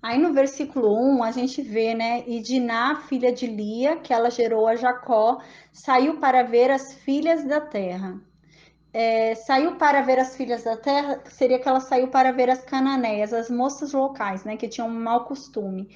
Aí no versículo 1 a gente vê, né, e Diná, filha de Lia, que ela gerou a Jacó, saiu para ver as filhas da terra. Saiu para ver as filhas da terra, seria que ela saiu para ver as cananeias, as moças locais, né, que tinham um mau costume.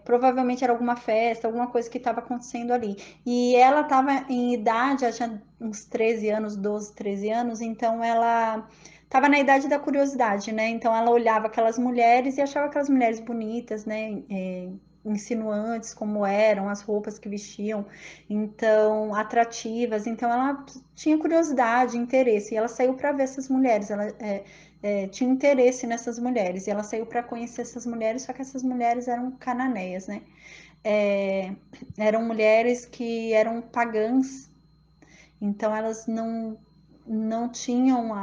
Provavelmente era alguma festa, alguma coisa que estava acontecendo ali. E ela estava em idade, ela tinha uns 13 anos, 12, 13 anos, então ela estava na idade da curiosidade, né? Então ela olhava aquelas mulheres e achava aquelas mulheres bonitas, né? Insinuantes como eram, as roupas que vestiam, então atrativas. Então ela tinha curiosidade, interesse, e ela saiu para ver essas mulheres. Ela tinha interesse nessas mulheres, e ela saiu para conhecer essas mulheres, só que essas mulheres eram cananeias, né? Eram mulheres que eram pagãs, então elas não tinham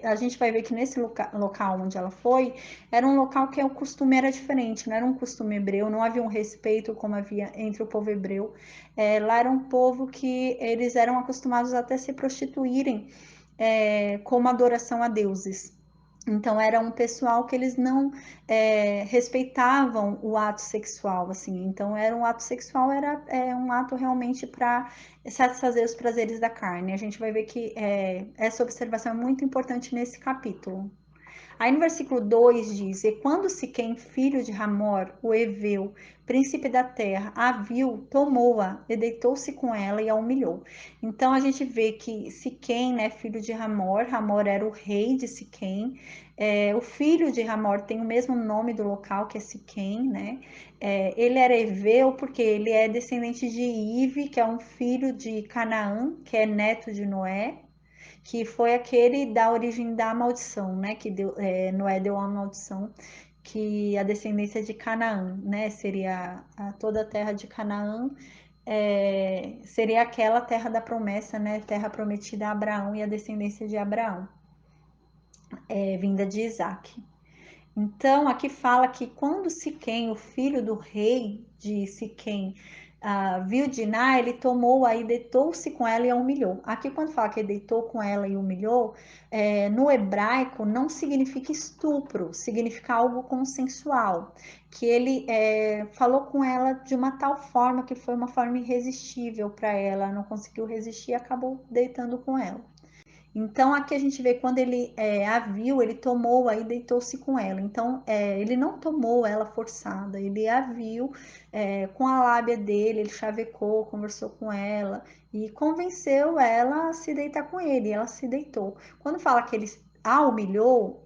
a gente vai ver que nesse local onde ela foi, era um local que o costume era diferente, não era um costume hebreu, não havia um respeito como havia entre o povo hebreu. Lá era um povo que eles eram acostumados até se prostituírem como adoração a deuses. Então era um pessoal que eles não respeitavam o ato sexual, assim. Então era um ato sexual, era um ato realmente para satisfazer os prazeres da carne. A gente vai ver que essa observação é muito importante nesse capítulo. Aí no versículo 2 diz: E quando Siquém, filho de Ramor, o Eveu, príncipe da terra, a viu, tomou-a e deitou-se com ela e a humilhou. Então a gente vê que Siquém, né, filho de Ramor, Ramor era o rei de Siquém. O filho de Ramor tem o mesmo nome do local, que é Siquém, né? Ele era Eveu porque ele é descendente de Ive, que é um filho de Canaã, que é neto de Noé, que foi aquele da origem da maldição, né? Que Noé deu uma maldição, que a descendência de Canaã, né? Seria toda a terra de Canaã, seria aquela terra da promessa, né? Terra prometida a Abraão e a descendência de Abraão, vinda de Isaac. Então, aqui fala que quando Siquém, o filho do rei de Siquém, viu Diná, ele tomou-a e deitou-se com ela e a humilhou. Aqui, quando fala que ele deitou com ela e humilhou, no hebraico não significa estupro, significa algo consensual. Que ele falou com ela de uma tal forma que foi uma forma irresistível para ela, não conseguiu resistir e acabou deitando com ela. Então, aqui a gente vê quando ele a viu, ele tomou-a e deitou-se com ela. Então, ele não tomou ela forçada, ele a viu com a lábia dele, ele chavecou, conversou com ela e convenceu ela a se deitar com ele. E ela se deitou. Quando fala que ele a humilhou,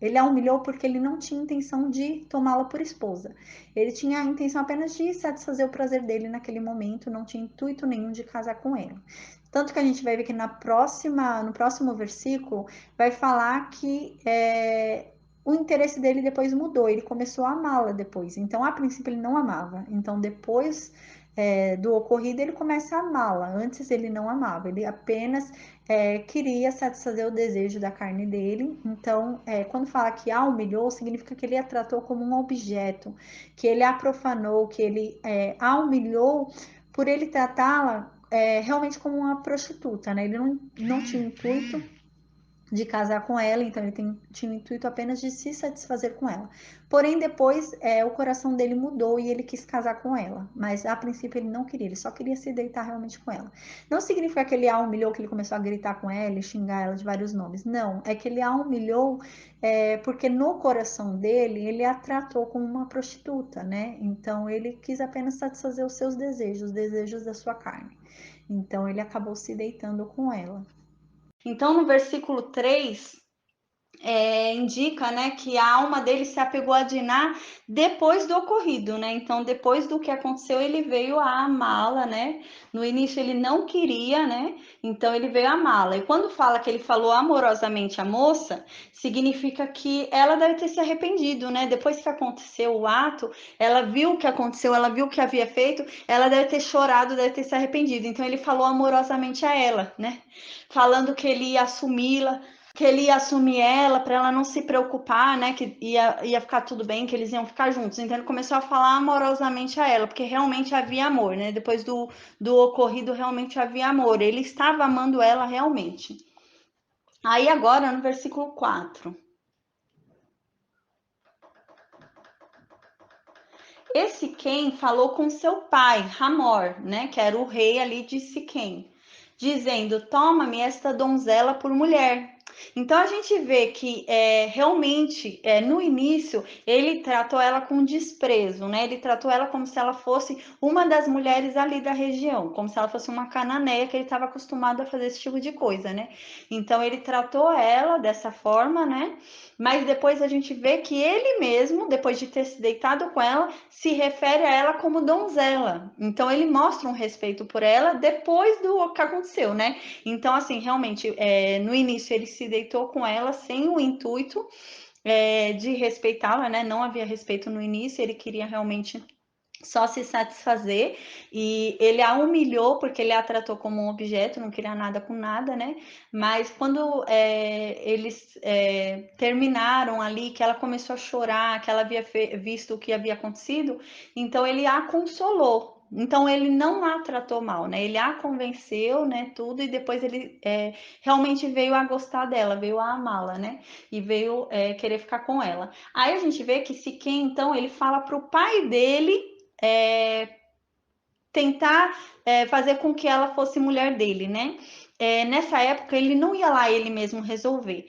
ele a humilhou porque ele não tinha intenção de tomá-la por esposa. Ele tinha a intenção apenas de satisfazer o prazer dele naquele momento, não tinha intuito nenhum de casar com ela. Tanto que a gente vai ver que no próximo versículo, vai falar que o interesse dele depois mudou, ele começou a amá-la depois. Então, a princípio, ele não amava. Então, depois do ocorrido, ele começa a amá-la. Antes, ele não amava, ele apenas queria satisfazer o desejo da carne dele. Então, quando fala que a humilhou, significa que ele a tratou como um objeto, que ele a profanou, que ele a humilhou por ele tratá-la realmente como uma prostituta, né? Ele não tinha intuito de casar com ela, então ele tinha o intuito apenas de se satisfazer com ela. Porém, depois o coração dele mudou e ele quis casar com ela, mas a princípio ele não queria, ele só queria se deitar realmente com ela. Não significa que ele a humilhou, que ele começou a gritar com ela e xingar ela de vários nomes. Não, é que ele a humilhou porque no coração dele ele a tratou como uma prostituta, né? Então ele quis apenas satisfazer os seus desejos, os desejos da sua carne. Então ele acabou se deitando com ela. Então, no versículo 3, indica, né, que a alma dele se apegou a Diná depois do ocorrido, né? Então, depois do que aconteceu, ele veio a amá-la, né? No início ele não queria, né? Então ele veio amá-la. E quando fala que ele falou amorosamente à moça, significa que ela deve ter se arrependido, né? Depois que aconteceu o ato, ela viu o que aconteceu, ela viu o que havia feito, ela deve ter chorado, deve ter se arrependido. Então ele falou amorosamente a ela, né? Falando que ele ia assumi-la, que ele ia assumir ela para ela não se preocupar, né, que ia ficar tudo bem, que eles iam ficar juntos. Então ele começou a falar amorosamente a ela, porque realmente havia amor, né? Depois do ocorrido, realmente havia amor. Ele estava amando ela realmente. Aí agora no versículo 4. esse Siquém falou com seu pai, Hamor, né, que era o rei ali de Siquém, dizendo: toma-me esta donzela por mulher. Então a gente vê que realmente no início ele tratou ela com desprezo, né? Ele tratou ela como se ela fosse uma das mulheres ali da região, como se ela fosse uma cananeia que ele estava acostumado a fazer esse tipo de coisa, né? Então ele tratou ela dessa forma, né? Mas depois a gente vê que ele mesmo, depois de ter se deitado com ela, se refere a ela como donzela. Então ele mostra um respeito por ela depois do que aconteceu, né? Então, assim, realmente, no início ele se deitou com ela sem o intuito de respeitá-la, né? Não havia respeito no início, ele queria realmente só se satisfazer, e ele a humilhou porque ele a tratou como um objeto, não queria nada com nada, né? Mas quando eles terminaram ali, que ela começou a chorar, que ela havia visto o que havia acontecido, então ele a consolou. Então ele não a tratou mal, né? Ele a convenceu, né? Tudo, e depois ele realmente veio a gostar dela, veio a amá-la, né? E veio querer ficar com ela. Aí a gente vê que Siquém, então, ele fala para o pai dele tentar fazer com que ela fosse mulher dele, né? Nessa época ele não ia lá ele mesmo resolver.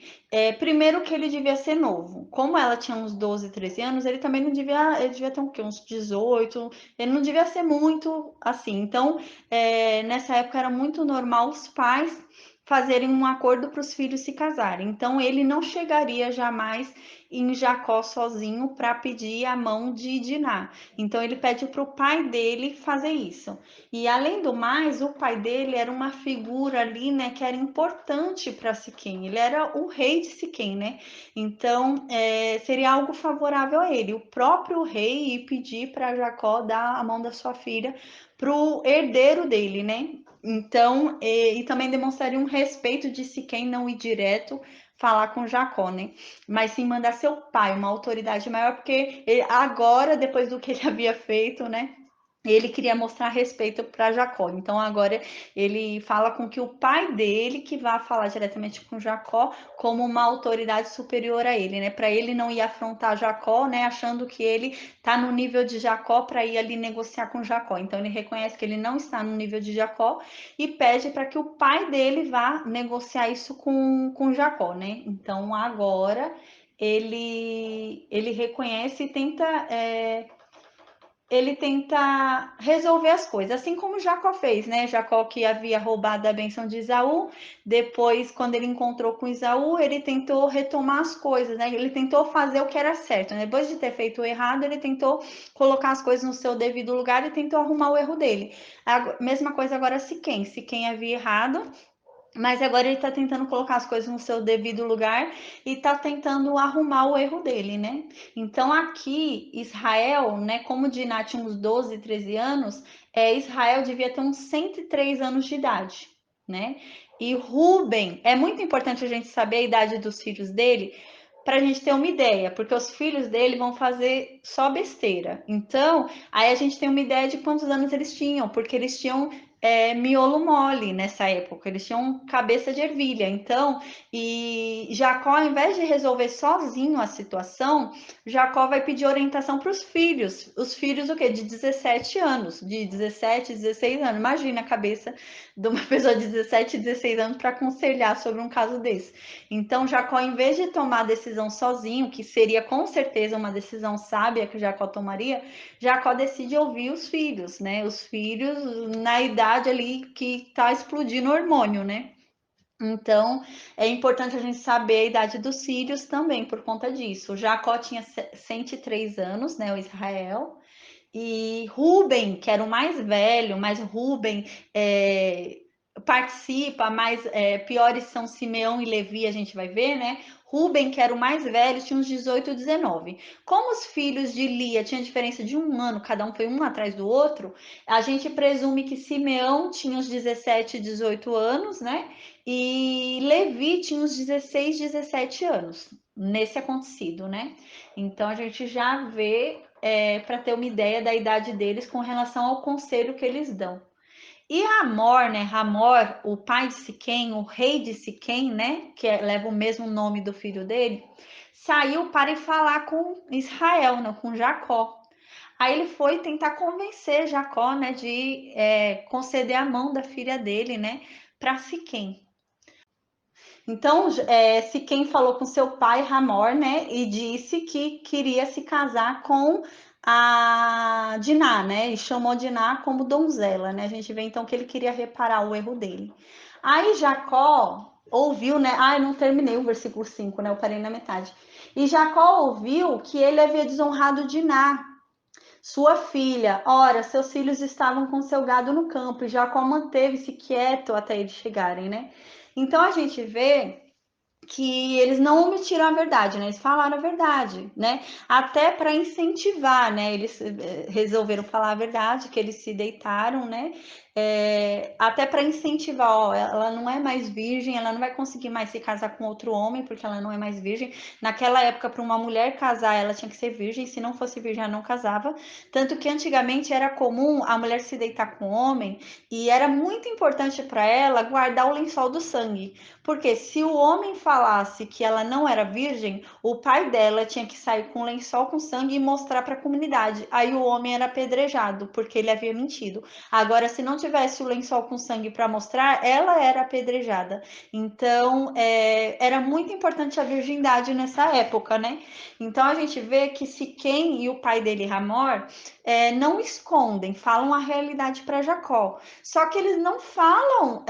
Primeiro que ele devia ser novo. Como ela tinha uns 12, 13 anos, ele também não devia, ele devia ter o quê? Uns 18, ele não devia ser muito assim. Então, nessa época era muito normal os pais fazerem um acordo para os filhos se casarem. Então ele não chegaria jamais em Jacó sozinho para pedir a mão de Diná. Então ele pede para o pai dele fazer isso. E além do mais, o pai dele era uma figura ali, né, que era importante para Siquém. Ele era o rei de Siquém, né? Então seria algo favorável a ele. O próprio rei ir pedir para Jacó dar a mão da sua filha para o herdeiro dele, né? Então, e também demonstraria um respeito de Siquém não ir direto falar com Jacó, né? Mas sim mandar seu pai, uma autoridade maior, porque agora, depois do que ele havia feito, né? Ele queria mostrar respeito para Jacó. Então agora ele fala com que o pai dele que vá falar diretamente com Jacó como uma autoridade superior a ele, né? Para ele não ir afrontar Jacó, né? Achando que ele está no nível de Jacó para ir ali negociar com Jacó. Então ele reconhece que ele não está no nível de Jacó e pede para que o pai dele vá negociar isso com Jacó, né? Então agora ele reconhece e tenta ele tenta resolver as coisas, assim como Jacó fez, né? Jacó que havia roubado a bênção de Esaú, depois, quando ele encontrou com Esaú, ele tentou retomar as coisas, né? Ele tentou fazer o que era certo, né? Depois de ter feito o errado, ele tentou colocar as coisas no seu devido lugar e tentou arrumar o erro dele. A mesma coisa agora Siquém. Siquém havia errado, mas agora ele está tentando colocar as coisas no seu devido lugar e está tentando arrumar o erro dele, né? Então aqui, Israel, né, como Diná tinha uns 12, 13 anos, Israel devia ter uns 103 anos de idade, né? E Ruben, é muito importante a gente saber a idade dos filhos dele, para a gente ter uma ideia, porque os filhos dele vão fazer só besteira. Então, aí a gente tem uma ideia de quantos anos eles tinham, porque eles tinham miolo mole nessa época, eles tinham cabeça de ervilha. Então, e Jacó, ao invés de resolver sozinho a situação, Jacó vai pedir orientação para os filhos. Os filhos, o quê? De 17 anos, de 17, 16 anos. Imagina a cabeça de uma pessoa de 17, 16 anos para aconselhar sobre um caso desse. Então, Jacó, em vez de tomar a decisão sozinho, que seria com certeza uma decisão sábia que Jacó tomaria, Jacó decide ouvir os filhos, né? Os filhos na idade ali que tá explodindo o hormônio, né? Então, é importante a gente saber a idade dos filhos também por conta disso. O Jacó tinha 103 anos, né? O Israel. E Ruben, que era o mais velho, mas Ruben participa, mas piores são Simeão e Levi, a gente vai ver, né? Ruben, que era o mais velho, tinha uns 18, 19. Como os filhos de Lia tinham diferença de um ano, cada um foi um atrás do outro, a gente presume que Simeão tinha uns 17, 18 anos, né? E Levi tinha uns 16, 17 anos nesse acontecido, né? Então a gente já vê para ter uma ideia da idade deles com relação ao conselho que eles dão. E Hamor, né? Hamor, o pai de Siquém, o rei de Siquém, né? Que leva o mesmo nome do filho dele, saiu para ir falar com Israel, né? Com Jacó. Aí ele foi tentar convencer Jacó, né, de conceder a mão da filha dele, né, para Siquém. Então, Siquém falou com seu pai Hamor, né, e disse que queria se casar com a Diná, né, e chamou Diná como donzela, né. A gente vê então que ele queria reparar o erro dele. Aí Jacó ouviu, né, não terminei o versículo 5, né, eu parei na metade. E Jacó ouviu que ele havia desonrado Diná, sua filha. Ora, seus filhos estavam com seu gado no campo e Jacó manteve-se quieto até eles chegarem, né? Então a gente vê que eles não omitiram a verdade, né? Eles falaram a verdade, né? Até para incentivar, né? Eles resolveram falar a verdade, que eles se deitaram, né? Até para incentivar, ó, ela não é mais virgem, ela não vai conseguir mais se casar com outro homem, porque ela não é mais virgem. Naquela época, para uma mulher casar, ela tinha que ser virgem, se não fosse virgem, ela não casava. Tanto que antigamente era comum a mulher se deitar com o homem, e era muito importante para ela guardar o lençol do sangue. Porque se o homem falasse que ela não era virgem, o pai dela tinha que sair com um lençol com sangue e mostrar para a comunidade. Aí o homem era apedrejado, porque ele havia mentido. Agora, se não tivesse o lençol com sangue para mostrar, ela era apedrejada. Então, era muito importante a virgindade nessa época, né? Então, a gente vê que Siquém e o pai dele, Hamor, não escondem, falam a realidade para Jacó. Só que eles não falam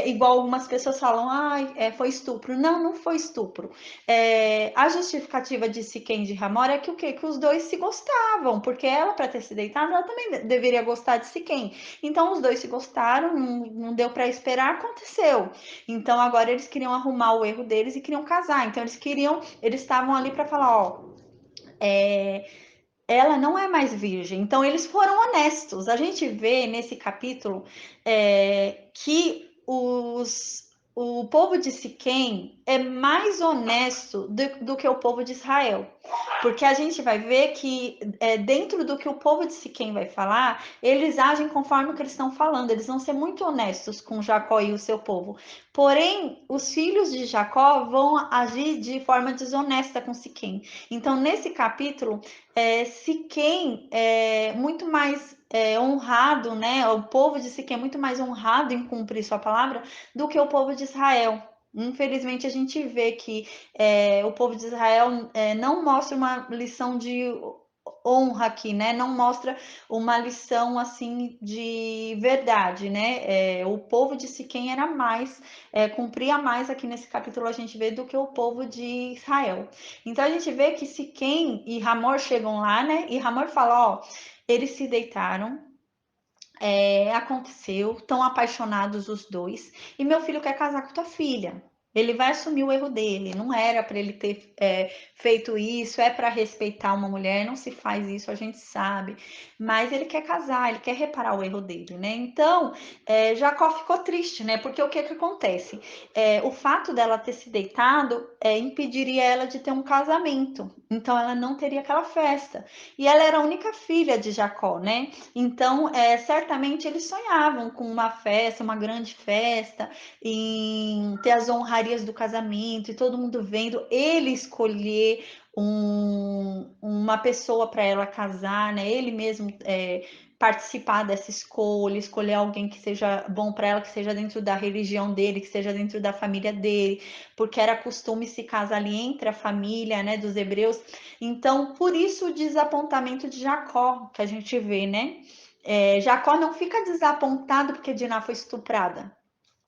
igual algumas pessoas falam, foi estupro. Não, não foi estupro. A justificativa de Siquém e de Hamor é que o quê? Que os dois se gostavam, porque ela, para ter se deitado, ela também deveria gostar de Siquém. Então, os dois se gostaram, não deu para esperar, aconteceu. Então, agora eles queriam arrumar o erro deles e queriam casar. Então, eles estavam ali para falar, ó, ela não é mais virgem. Então, eles foram honestos. A gente vê nesse capítulo que o povo de Siquém é mais honesto do que o povo de Israel. Porque a gente vai ver que dentro do que o povo de Siquém vai falar, eles agem conforme o que eles estão falando. Eles vão ser muito honestos com Jacó e o seu povo. Porém, os filhos de Jacó vão agir de forma desonesta com Siquém. Então, nesse capítulo, Siquém é muito mais honrado, né? O povo de Siquém é muito mais honrado em cumprir sua palavra do que o povo de Israel. Infelizmente, a gente vê que o povo de Israel não mostra uma lição de honra aqui, né? Não mostra uma lição assim de verdade, né? O povo de Siquém era mais, cumpria mais aqui nesse capítulo a gente vê do que o povo de Israel. Então a gente vê que Siquém e Hamor chegam lá, né? E Hamor fala, ó, eles se deitaram, aconteceu, tão apaixonados os dois, e meu filho quer casar com tua filha. Ele vai assumir o erro dele. Não era para ele ter feito isso, é para respeitar uma mulher, não se faz isso, a gente sabe. Mas ele quer casar, ele quer reparar o erro dele, né? Então, Jacó ficou triste, né? Porque o que que acontece? O fato dela ter se deitado impediria ela de ter um casamento. Então, ela não teria aquela festa. E ela era a única filha de Jacó, né? Então, certamente eles sonhavam com uma festa, uma grande festa, em ter as honrarias do casamento e todo mundo vendo ele escolher uma pessoa para ela casar, né? Ele mesmo participar dessa escolha, escolher alguém que seja bom para ela, que seja dentro da religião dele, que seja dentro da família dele, porque era costume se casar ali entre a família, né, dos hebreus. Então, por isso o desapontamento de Jacó que a gente vê, né? Jacó não fica desapontado porque Diná foi estuprada.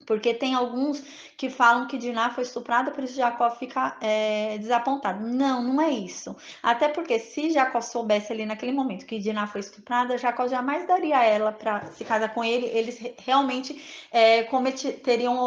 Porque tem alguns que falam que Diná foi estuprada, por isso Jacó fica desapontado. Não, não é isso. Até porque se Jacó soubesse ali naquele momento que Diná foi estuprada, Jacó jamais daria ela para se casar com ele. Eles realmente teriam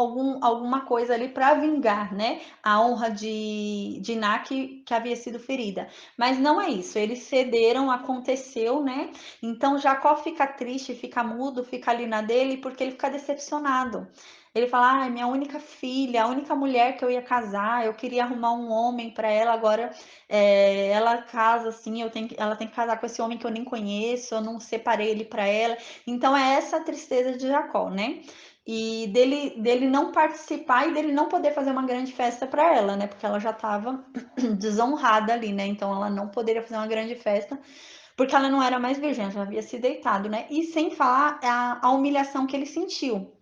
alguma coisa ali para vingar, né? A honra de Diná que havia sido ferida. Mas não é isso. Eles cederam, aconteceu, né? Então Jacó fica triste, fica mudo, fica ali na dele, porque ele fica decepcionado. Ele fala, minha única filha, a única mulher que eu ia casar, eu queria arrumar um homem para ela, agora ela casa assim, ela tem que casar com esse homem que eu nem conheço, eu não separei ele para ela. Então é essa a tristeza de Jacó, né? E dele não participar e dele não poder fazer uma grande festa para ela, né? Porque ela já estava desonrada ali, né? Então ela não poderia fazer uma grande festa porque ela não era mais virgem, ela já havia se deitado, né? E sem falar a humilhação que ele sentiu,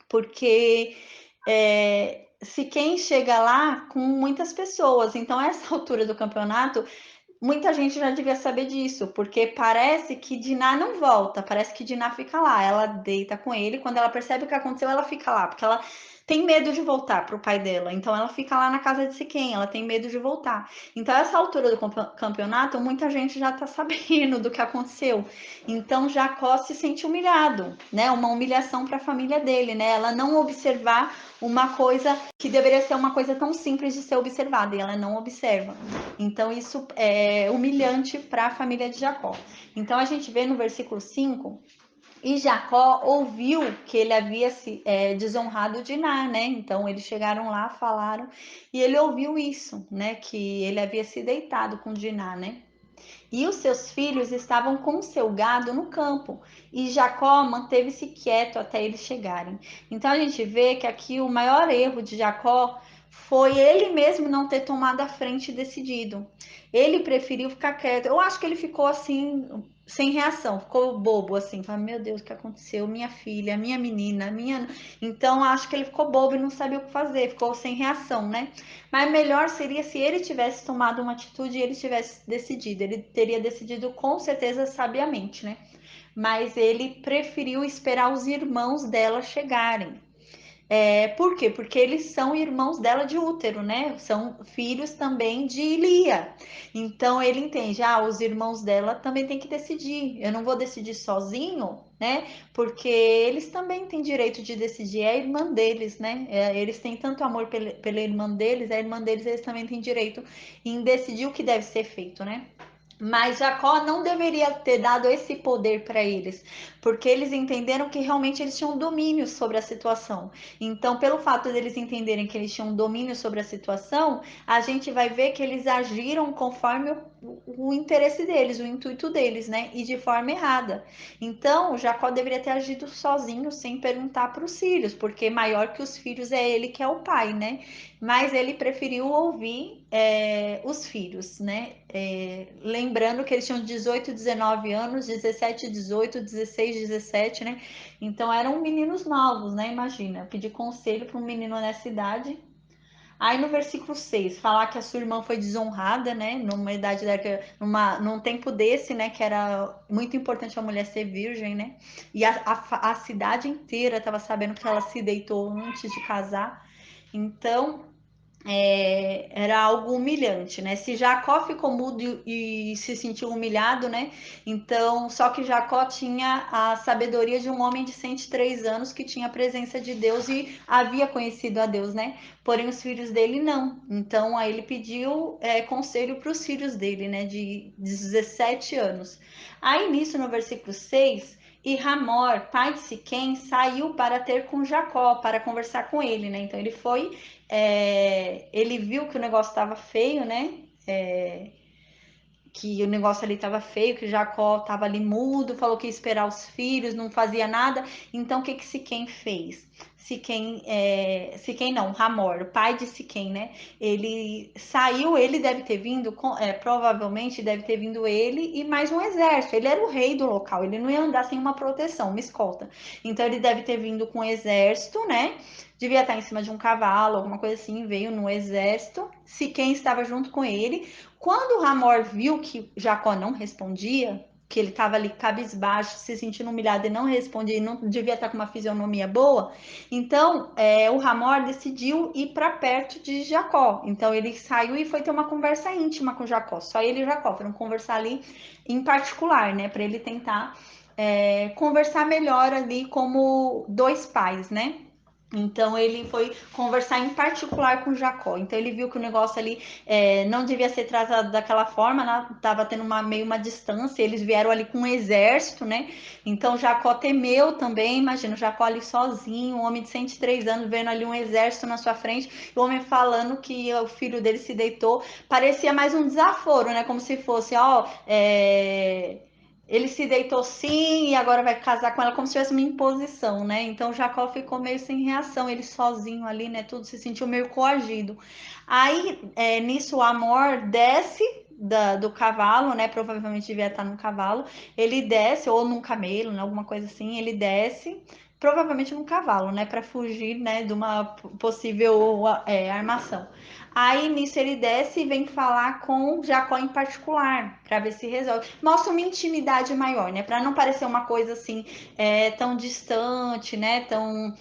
porque se quem chega lá com muitas pessoas, então a essa altura do campeonato muita gente já devia saber disso, porque parece que Diná não volta, parece que Diná fica lá. Ela deita com ele, quando ela percebe o que aconteceu, ela fica lá, porque ela tem medo de voltar para o pai dela. Então ela fica lá na casa de Siquém, ela tem medo de voltar. Então, essa altura do campeonato, muita gente já está sabendo do que aconteceu. Então Jacó se sente humilhado, né? Uma humilhação para a família dele, né? Ela não observar uma coisa que deveria ser uma coisa tão simples de ser observada, e ela não observa. Então, isso é humilhante para a família de Jacó. Então, a gente vê no versículo 5, e Jacó ouviu que ele havia se desonrado Diná, né? Então, eles chegaram lá, falaram, e ele ouviu isso, né? Que ele havia se deitado com Diná, né? E os seus filhos estavam com seu gado no campo, e Jacó manteve-se quieto até eles chegarem. Então a gente vê que aqui o maior erro de Jacó foi ele mesmo não ter tomado a frente e decidido. Ele preferiu ficar quieto. Eu acho que ele ficou assim, sem reação, ficou bobo assim, falando, meu Deus, o que aconteceu? Minha filha, minha menina, minha. Então acho que ele ficou bobo e não sabia o que fazer, ficou sem reação, né? Mas melhor seria se ele tivesse tomado uma atitude e ele tivesse decidido. Ele teria decidido com certeza sabiamente, né? Mas ele preferiu esperar os irmãos dela chegarem. Por quê? Porque eles são irmãos dela de útero, né? São filhos também de Lia. Então ele entende, os irmãos dela também têm que decidir. Eu não vou decidir sozinho, né? Porque eles também têm direito de decidir. É a irmã deles, né? Eles têm tanto amor pela irmã deles, a irmã deles eles também têm direito em decidir o que deve ser feito, né? Mas Jacó não deveria ter dado esse poder para eles, porque eles entenderam que realmente eles tinham domínio sobre a situação. Então, pelo fato deles entenderem que eles tinham domínio sobre a situação, a gente vai ver que eles agiram conforme o interesse deles, o intuito deles, né? E de forma errada. Então, Jacó deveria ter agido sozinho, sem perguntar para os filhos, porque maior que os filhos é ele que é o pai, né? Mas ele preferiu ouvir os filhos, né? Lembrando que eles tinham 18, 19 anos, 17, 18, 16, 17, né? Então eram meninos novos, né? Imagina, pedir conselho para um menino nessa idade. Aí no versículo 6, falar que a sua irmã foi desonrada, né? Num tempo desse, né? Que era muito importante a mulher ser virgem, né? E a cidade inteira estava sabendo que ela se deitou antes de casar. Então, era algo humilhante, né? Se Jacó ficou mudo e se sentiu humilhado, né? Então, só que Jacó tinha a sabedoria de um homem de 103 anos que tinha a presença de Deus e havia conhecido a Deus, né? Porém, os filhos dele não. Então, aí ele pediu conselho para os filhos dele, né? De 17 anos. Aí, nisso, no versículo 6, e Ramor, pai de Siquém, saiu para ter com Jacó, para conversar com ele, né? Então, ele foi ele viu que o negócio estava feio, né? Que o negócio ali estava feio, que Jacó estava ali mudo, falou que ia esperar os filhos, não fazia nada. Então, o que que Siquém fez? Siquém não, Hamor, o pai de Siquém, né? Ele saiu, ele deve ter vindo, provavelmente deve ter vindo ele e mais um exército. Ele era o rei do local, ele não ia andar sem uma proteção, uma escolta. Então, ele deve ter vindo com um exército, né? Devia estar em cima de um cavalo, alguma coisa assim, veio no exército. Siquém estava junto com ele. Quando Ramor viu que Jacó não respondia, que ele estava ali cabisbaixo, se sentindo humilhado e não respondia, e não devia estar com uma fisionomia boa, então o Ramor decidiu ir para perto de Jacó. Então ele saiu e foi ter uma conversa íntima com Jacó. Só ele e Jacó foram conversar ali em particular, né? Para ele tentar conversar melhor ali como dois pais, né? Então ele foi conversar em particular com Jacó. Então ele viu que o negócio ali não devia ser tratado daquela forma, né? Tava tendo meio uma distância. Eles vieram ali com um exército, né? Então Jacó temeu também. Imagina, Jacó ali sozinho, um homem de 103 anos, vendo ali um exército na sua frente, o homem falando que o filho dele se deitou. Parecia mais um desaforo, né? Como se fosse, ele se deitou sim e agora vai casar com ela, como se tivesse uma imposição, né? Então Jacó ficou meio sem reação, ele sozinho ali, né? Tudo se sentiu meio coagido. Aí nisso Amor desce, do cavalo, né? Provavelmente devia estar num cavalo. Ele desce, ou num camelo, né? Alguma coisa assim. Ele desce, provavelmente num cavalo, né? Para fugir, né? De uma possível armação. Aí nisso ele desce e vem falar com Jacó em particular, para ver se resolve. Mostra uma intimidade maior, né? Para não parecer uma coisa assim tão distante, né? Tão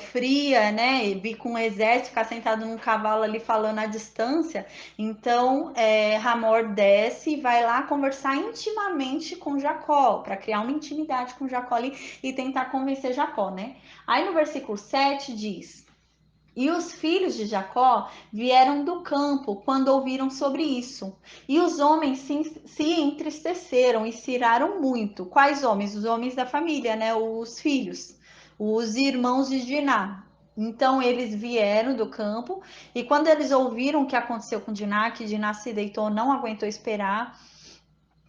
fria, né? E vir com um exército, ficar sentado num cavalo ali falando à distância. Então, Hamor desce e vai lá conversar intimamente com Jacó, para criar uma intimidade com Jacó ali e tentar convencer Jacó, né? Aí no versículo 7 diz: E os filhos de Jacó vieram do campo quando ouviram sobre isso. E os homens se entristeceram e se iraram muito. Quais homens? Os homens da família, né? Os filhos, os irmãos de Diná. Então eles vieram do campo e quando eles ouviram o que aconteceu com Diná, que Diná se deitou, não aguentou esperar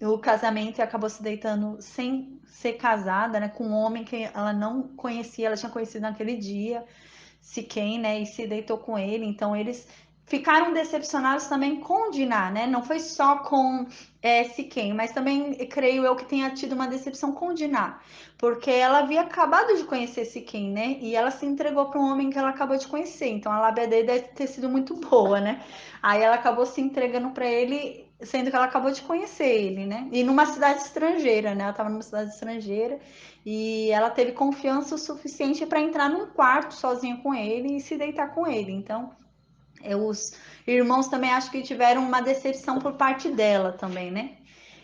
o casamento e acabou se deitando sem ser casada, né? Com um homem que ela não conhecia, ela tinha conhecido naquele dia. Siquém, né, e se deitou com ele. Então eles ficaram decepcionados também com Diná, né? Não foi só com Siquém, mas também creio eu que tenha tido uma decepção com Diná, porque ela havia acabado de conhecer Siquém, né? E ela se entregou para um homem que ela acabou de conhecer. Então a lábia dele deve ter sido muito boa, né? Aí ela acabou se entregando para ele, sendo que ela acabou de conhecer ele, né? E numa cidade estrangeira, né? Ela estava numa cidade estrangeira e ela teve confiança o suficiente para entrar num quarto sozinha com ele e se deitar com ele. Então, os irmãos também acho que tiveram uma decepção por parte dela também, né?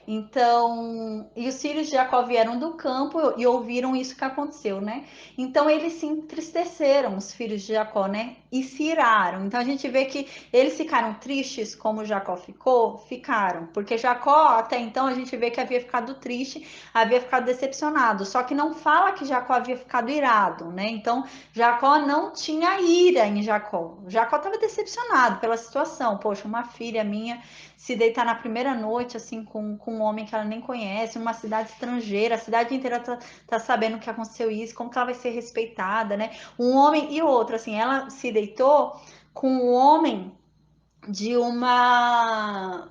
Então, e os filhos de Jacó vieram do campo e ouviram isso que aconteceu, né? Então eles se entristeceram, os filhos de Jacó, né? E se iraram. Então a gente vê que eles ficaram tristes como Jacó ficou, ficaram, porque Jacó até então a gente vê que havia ficado triste, havia ficado decepcionado. Só que não fala que Jacó havia ficado irado, né? Então Jacó não tinha ira em Jacó. Jacó estava decepcionado pela situação. Poxa, uma filha minha se deitar na primeira noite, assim, com um homem que ela nem conhece, numa cidade estrangeira, a cidade inteira tá sabendo que aconteceu isso, como que ela vai ser respeitada, né? Um homem e outro, assim, ela se deitou com um homem de uma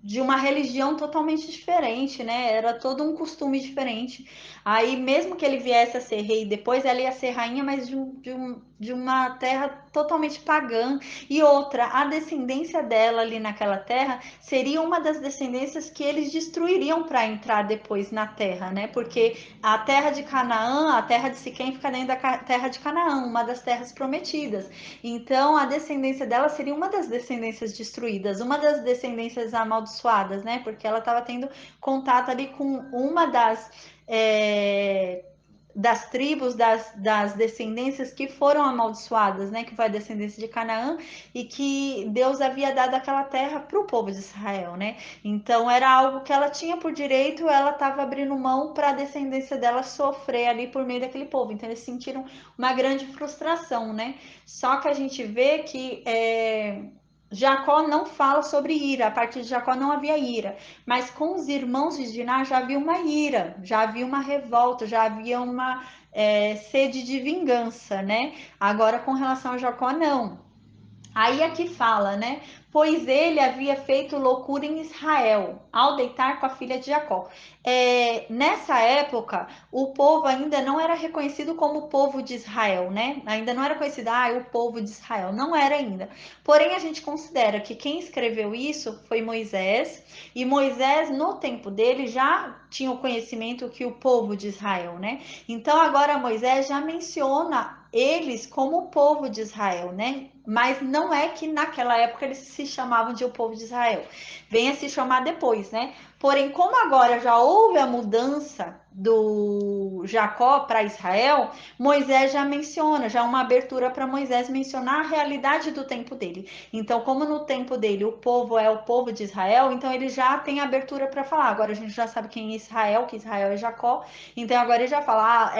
de uma religião totalmente diferente, né? Era todo um costume diferente. Aí, mesmo que ele viesse a ser rei depois, ela ia ser rainha, mas de uma terra totalmente pagã. E outra, a descendência dela ali naquela terra seria uma das descendências que eles destruiriam para entrar depois na terra, né? Porque a terra de Canaã, a terra de Siquém fica dentro da terra de Canaã, uma das terras prometidas. Então, a descendência dela seria uma das descendências destruídas, uma das descendências amaldiçoadas, né? Porque ela estava tendo contato ali com uma das tribos, das descendências que foram amaldiçoadas, né? Que foi a descendência de Canaã e que Deus havia dado aquela terra para o povo de Israel, né? Então era algo que ela tinha por direito, ela estava abrindo mão para a descendência dela sofrer ali por meio daquele povo. Então eles sentiram uma grande frustração, né? Só que a gente vê que Jacó não fala sobre ira, a partir de Jacó não havia ira, mas com os irmãos de Diná já havia uma ira, já havia uma revolta, já havia uma sede de vingança, né? Agora com relação a Jacó, não. Aí aqui fala, né? Pois ele havia feito loucura em Israel ao deitar com a filha de Jacó. Nessa época, o povo ainda não era reconhecido como o povo de Israel, né? Ainda não era conhecido, o povo de Israel. Não era ainda. Porém, a gente considera que quem escreveu isso foi Moisés, e Moisés, no tempo dele, já tinha o conhecimento que o povo de Israel, né? Então, agora Moisés já menciona eles como o povo de Israel, né? Mas não é que naquela época eles se chamavam de o povo de Israel. Vem a se chamar depois, né? Porém, como agora já houve a mudança do Jacó para Israel, Moisés já menciona, já uma abertura para Moisés mencionar a realidade do tempo dele. Então, como no tempo dele o povo é o povo de Israel, então ele já tem abertura para falar. Agora a gente já sabe quem é Israel, que Israel é Jacó. Então agora ele já fala,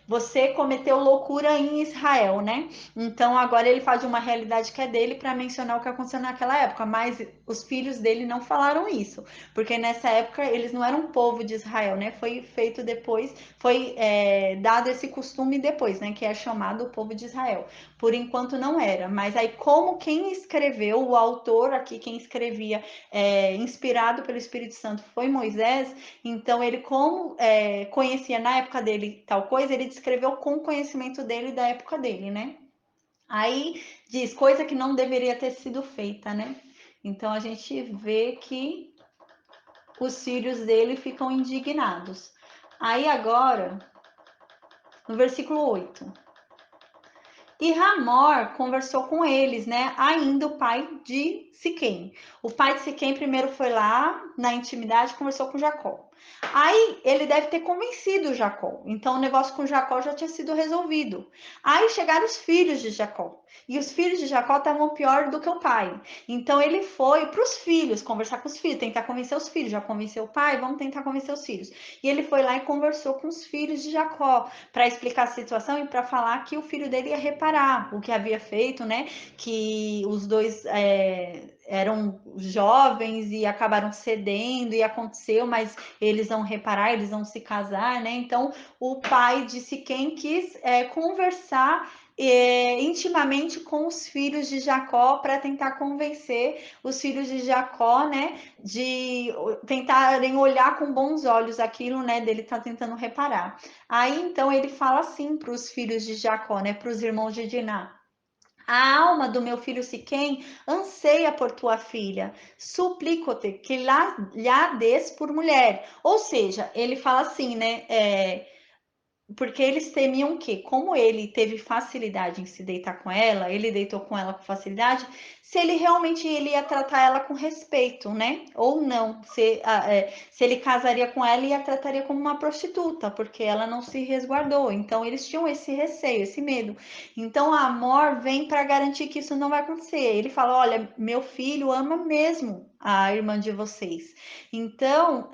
você cometeu loucura em Israel, né? Então agora ele faz uma realidade que é dele para mencionar o que aconteceu naquela época, mas os filhos dele não falaram isso, porque nessa época eles não eram povo de Israel, né? Foi feito depois, foi dado esse costume depois, né? Que é chamado o povo de Israel. Por enquanto não era, mas aí como quem escreveu, o autor aqui, quem escrevia, inspirado pelo Espírito Santo, foi Moisés, então ele como conhecia na época dele tal coisa, ele descreveu com o conhecimento dele da época dele, né? Aí diz coisa que não deveria ter sido feita, né? Então a gente vê que os filhos dele ficam indignados. Aí agora, no versículo 8. E Ramor conversou com eles, né? Ainda o pai de Siquém. O pai de Siquém primeiro foi lá na intimidade e conversou com Jacó. Aí ele deve ter convencido Jacó. Então o negócio com Jacó já tinha sido resolvido. Aí chegaram os filhos de Jacó. E os filhos de Jacó estavam pior do que o pai. Então ele foi para os filhos, conversar com os filhos, tentar convencer os filhos. Já convenceu o pai, vamos tentar convencer os filhos. E ele foi lá e conversou com os filhos de Jacó para explicar a situação e para falar que o filho dele ia reparar o que havia feito, né? Que os dois eram jovens e acabaram cedendo e aconteceu, mas eles vão reparar, eles vão se casar, né? Então o pai disse quem quis conversar intimamente com os filhos de Jacó para tentar convencer os filhos de Jacó, né, de tentarem olhar com bons olhos aquilo, né, dele tá tentando reparar. Aí então ele fala assim para os filhos de Jacó, né, para os irmãos de Diná: a alma do meu filho Siquém anseia por tua filha, suplico-te que lhe des por mulher. Ou seja, ele fala assim, né? Porque eles temiam que, como ele teve facilidade em se deitar com ela, ele deitou com ela com facilidade, se ele realmente ele ia tratar ela com respeito, né? Ou não, se ele casaria com ela e a trataria como uma prostituta, porque ela não se resguardou. Então eles tinham esse receio, esse medo. Então a Amor vem para garantir que isso não vai acontecer. Ele fala: olha, meu filho ama mesmo a irmã de vocês. Então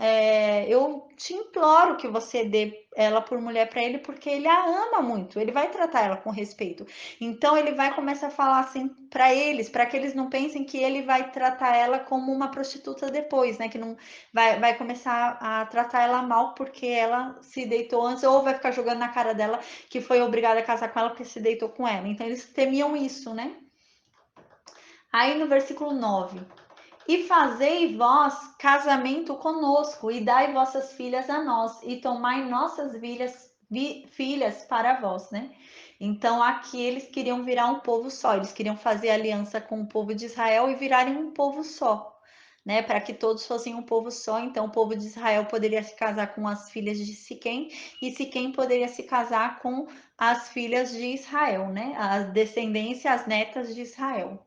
eu te imploro que você dê ela por mulher para ele, porque ele a ama muito, ele vai tratar ela com respeito. Então ele vai começar a falar assim para eles, para que eles não pensem que ele vai tratar ela como uma prostituta depois, né? Que não vai começar a tratar ela mal porque ela se deitou antes, ou vai ficar jogando na cara dela que foi obrigada a casar com ela porque se deitou com ela. Então eles temiam isso, né? Aí no versículo 9: e fazei vós casamento conosco, e dai vossas filhas a nós, e tomai nossas filhas para vós, né? Então aqui eles queriam virar um povo só, eles queriam fazer aliança com o povo de Israel e virarem um povo só, né? Para que todos fossem um povo só. Então o povo de Israel poderia se casar com as filhas de Siquém, e Siquém poderia se casar com as filhas de Israel, né? As descendências, as netas de Israel.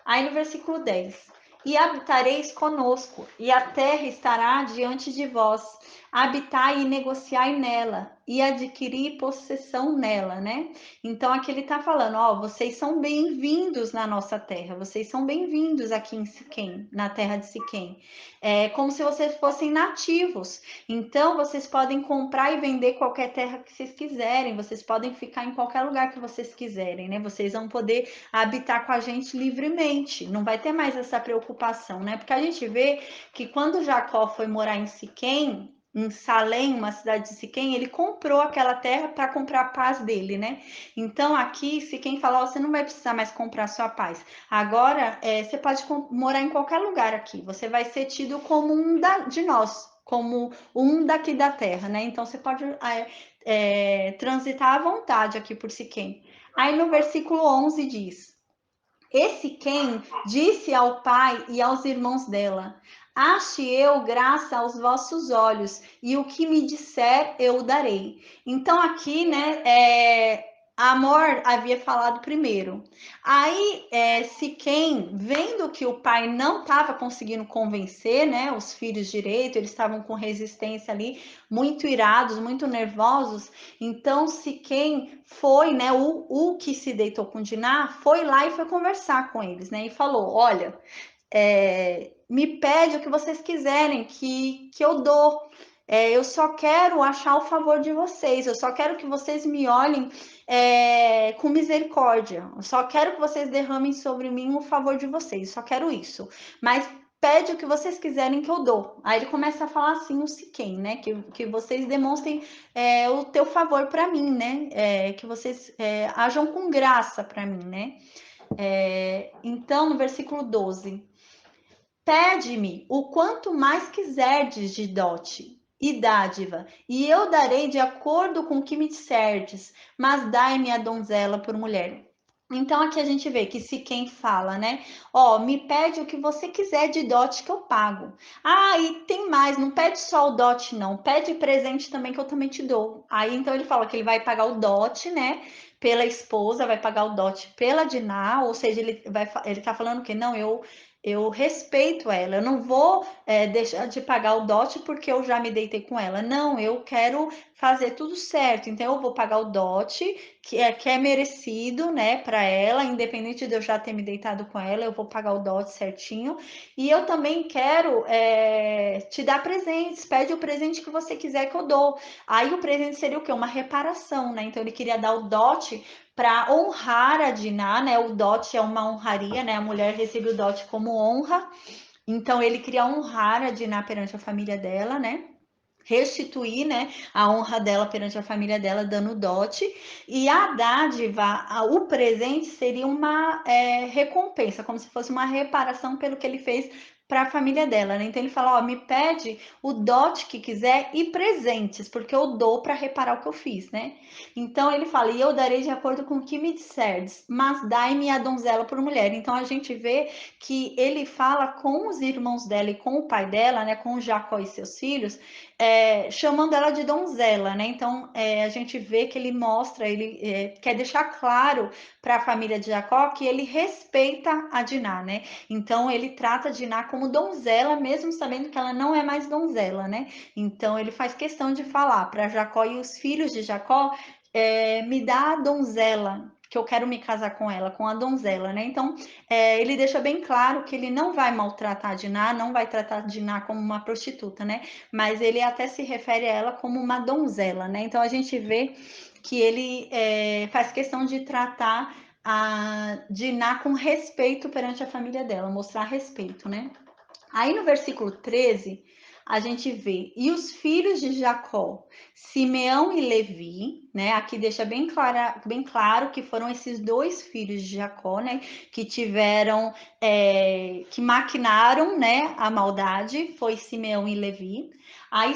Aí no versículo 10: e habitareis conosco, e a terra estará diante de vós. Habitai e negociai nela, e adquiri possessão nela, né? Então aqui ele tá falando: ó, vocês são bem-vindos na nossa terra, vocês são bem-vindos aqui em Siquém, na terra de Siquém. É como se vocês fossem nativos. Então vocês podem comprar e vender qualquer terra que vocês quiserem, vocês podem ficar em qualquer lugar que vocês quiserem, né? Vocês vão poder habitar com a gente livremente, não vai ter mais essa preocupação, né? Porque a gente vê que quando Jacó foi morar em Siquém, em Salém, uma cidade de Siquém, ele comprou aquela terra para comprar a paz dele, né? Então aqui, Siquém fala: você não vai precisar mais comprar a sua paz. Agora, você pode morar em qualquer lugar aqui. Você vai ser tido como um de nós, como um daqui da terra, né? Então você pode transitar à vontade aqui por Siquém. Aí no versículo 11 diz: esse quem disse ao pai e aos irmãos dela: ache eu graça aos vossos olhos, e o que me disser eu darei. Então aqui, né, Amor havia falado primeiro. Aí, Siquém, vendo que o pai não estava conseguindo convencer, né, os filhos direito, eles estavam com resistência ali, muito irados, muito nervosos. Então, Siquém foi, né, o que se deitou com Diná, foi lá e foi conversar com eles, né, e falou: olha, me pede o que vocês quiserem que eu dou. Eu só quero achar o favor de vocês, eu só quero que vocês me olhem com misericórdia, eu só quero que vocês derramem sobre mim o favor de vocês, eu só quero isso. Mas pede o que vocês quiserem que eu dou. Aí ele começa a falar assim, o Siquém, né? Que vocês demonstrem o teu favor para mim, né? Que vocês ajam com graça para mim, né? Então, no versículo 12: pede-me o quanto mais quiserdes de dote e dádiva, e eu darei de acordo com o que me disserdes, mas dai-me a donzela por mulher. Então aqui a gente vê que se quem fala, né? Ó, me pede o que você quiser de dote que eu pago. Ah, e tem mais, não pede só o dote não, pede presente também que eu também te dou. Aí então ele fala que ele vai pagar o dote, né? Pela esposa, vai pagar o dote pela Diná, ou seja, ele tá falando que não, eu respeito ela, eu não vou deixar de pagar o dote porque eu já me deitei com ela. Não, eu quero fazer tudo certo, então eu vou pagar o dote que é merecido, né, para ela, independente de eu já ter me deitado com ela, eu vou pagar o dote certinho. E eu também quero te dar presentes, pede o presente que você quiser que eu dou. Aí o presente seria o quê? Uma reparação, né? Então ele queria dar o dote para honrar a Diná, né? O dote é uma honraria, né? A mulher recebe o dote como honra. Então ele queria honrar a Diná perante a família dela, né? Restituir, né, a honra dela perante a família dela, dando dote, e a dádiva, o presente seria uma recompensa, como se fosse uma reparação pelo que ele fez para a família dela, né? Então ele fala, ó, me pede o dote que quiser e presentes, porque eu dou para reparar o que eu fiz, né? Então ele fala, e eu darei de acordo com o que me disserdes, mas dai-me a donzela por mulher. Então a gente vê que ele fala com os irmãos dela e com o pai dela, né, com Jacó e seus filhos, chamando ela de donzela, né? Então a gente vê que ele mostra, ele quer deixar claro para a família de Jacó que ele respeita a Diná, né? Então ele trata a Diná como donzela, mesmo sabendo que ela não é mais donzela, né? Então ele faz questão de falar para Jacó e os filhos de Jacó, me dá a donzela, que eu quero me casar com ela, com a donzela, né? Então ele deixa bem claro que ele não vai maltratar a Diná, não vai tratar a Diná como uma prostituta, né? Mas ele até se refere a ela como uma donzela, né? Então a gente vê que ele faz questão de tratar a Diná com respeito perante a família dela, mostrar respeito, né? Aí no versículo 13, a gente vê, e os filhos de Jacó, Simeão e Levi, né? Aqui deixa bem claro que foram esses dois filhos de Jacó, né? Que tiveram, que maquinaram, né? A maldade, foi Simeão e Levi. Aí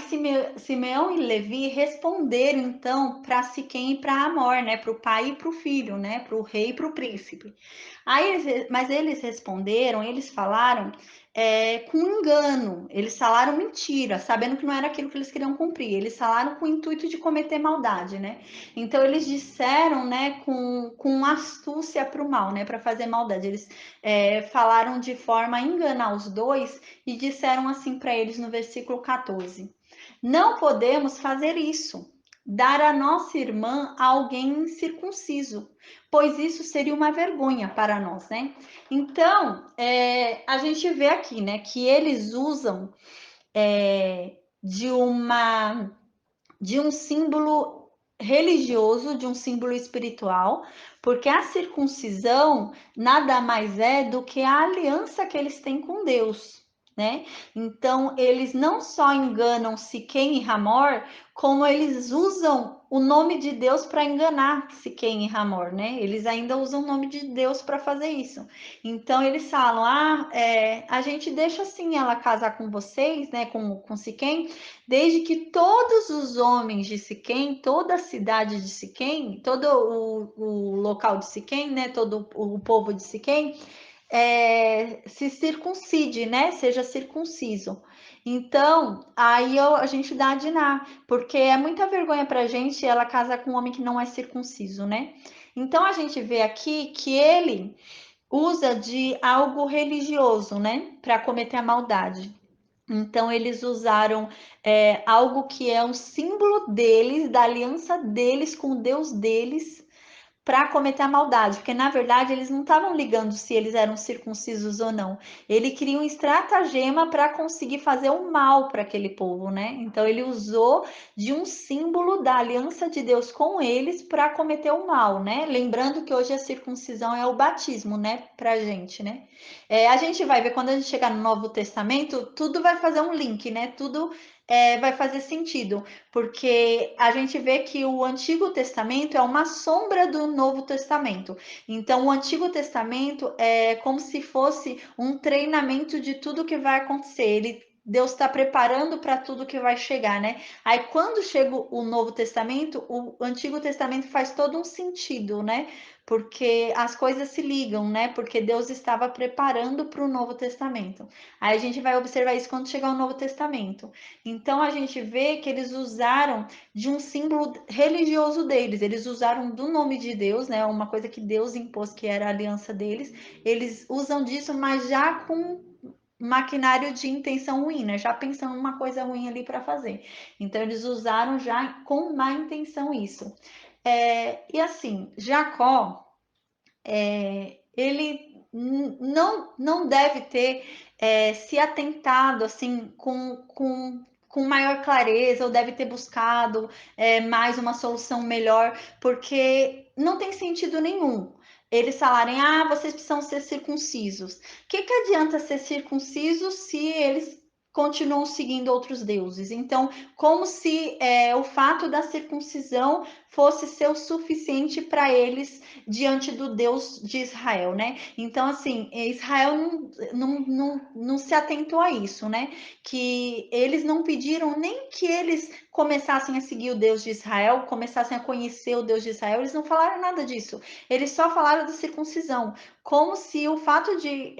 Simeão e Levi responderam então para Siquém e para Amor, né? Para o pai e para o filho, né? Para o rei e para o príncipe. Mas eles responderam, eles falaram com engano, eles falaram mentira, sabendo que não era aquilo que eles queriam cumprir, eles falaram com o intuito de cometer maldade, né? Então eles disseram, né, com astúcia para o mal, né, para fazer maldade. Eles falaram de forma a enganar os dois e disseram assim para eles no versículo 14: não podemos fazer isso, dar a nossa irmã a alguém incircunciso, pois isso seria uma vergonha para nós, né? Então, a gente vê aqui, né, que eles usam de um símbolo religioso, de um símbolo espiritual, porque a circuncisão nada mais é do que a aliança que eles têm com Deus, né? Então, eles não só enganam Siquém e Hamor, como eles usam o nome de Deus para enganar Siquém e Hamor, né? Eles ainda usam o nome de Deus para fazer isso. Então, eles falam, a gente deixa assim ela casar com vocês, né, com Siquém, desde que todos os homens de Siquém, toda a cidade de Siquém, todo o local de Siquém, né, todo o povo de Siquém, se circuncide, né, seja circunciso. Então, aí a gente dá a Diná, porque é muita vergonha pra gente ela casar com um homem que não é circunciso, né? Então, a gente vê aqui que ele usa de algo religioso, né, para cometer a maldade. Então, eles usaram algo que é um símbolo deles, da aliança deles com o Deus deles, para cometer a maldade, porque na verdade eles não estavam ligando se eles eram circuncisos ou não. Ele queria um estratagema para conseguir fazer o mal para aquele povo, né? Então ele usou de um símbolo da aliança de Deus com eles para cometer o mal, né? Lembrando que hoje a circuncisão é o batismo, né? Pra gente, né? A gente vai ver quando a gente chegar no Novo Testamento, tudo vai fazer um link, né? Tudo vai fazer sentido, porque a gente vê que o Antigo Testamento é uma sombra do Novo Testamento. Então, o Antigo Testamento é como se fosse um treinamento de tudo que vai acontecer. Deus está preparando para tudo que vai chegar, né? Aí, quando chega o Novo Testamento, o Antigo Testamento faz todo um sentido, né? Porque as coisas se ligam, né? Porque Deus estava preparando para o Novo Testamento. Aí a gente vai observar isso quando chegar o Novo Testamento. Então a gente vê que eles usaram de um símbolo religioso deles, eles usaram do nome de Deus, né? Uma coisa que Deus impôs, que era a aliança deles. Eles usam disso, mas já com maquinário de intenção ruim, né? Já pensando numa coisa ruim ali para fazer. Então eles usaram já com má intenção isso. E assim, Jacó, ele não deve ter se atentado assim com maior clareza, ou deve ter buscado mais uma solução melhor, porque não tem sentido nenhum eles falarem, ah, vocês precisam ser circuncisos. O que adianta ser circuncisos se eles continuam seguindo outros deuses? Então, como se o fato da circuncisão fosse ser o suficiente para eles diante do Deus de Israel, né? Então, assim, Israel não se atentou a isso, né? Que eles não pediram nem que eles começassem a seguir o Deus de Israel, começassem a conhecer o Deus de Israel, eles não falaram nada disso. Eles só falaram da circuncisão, como se o fato de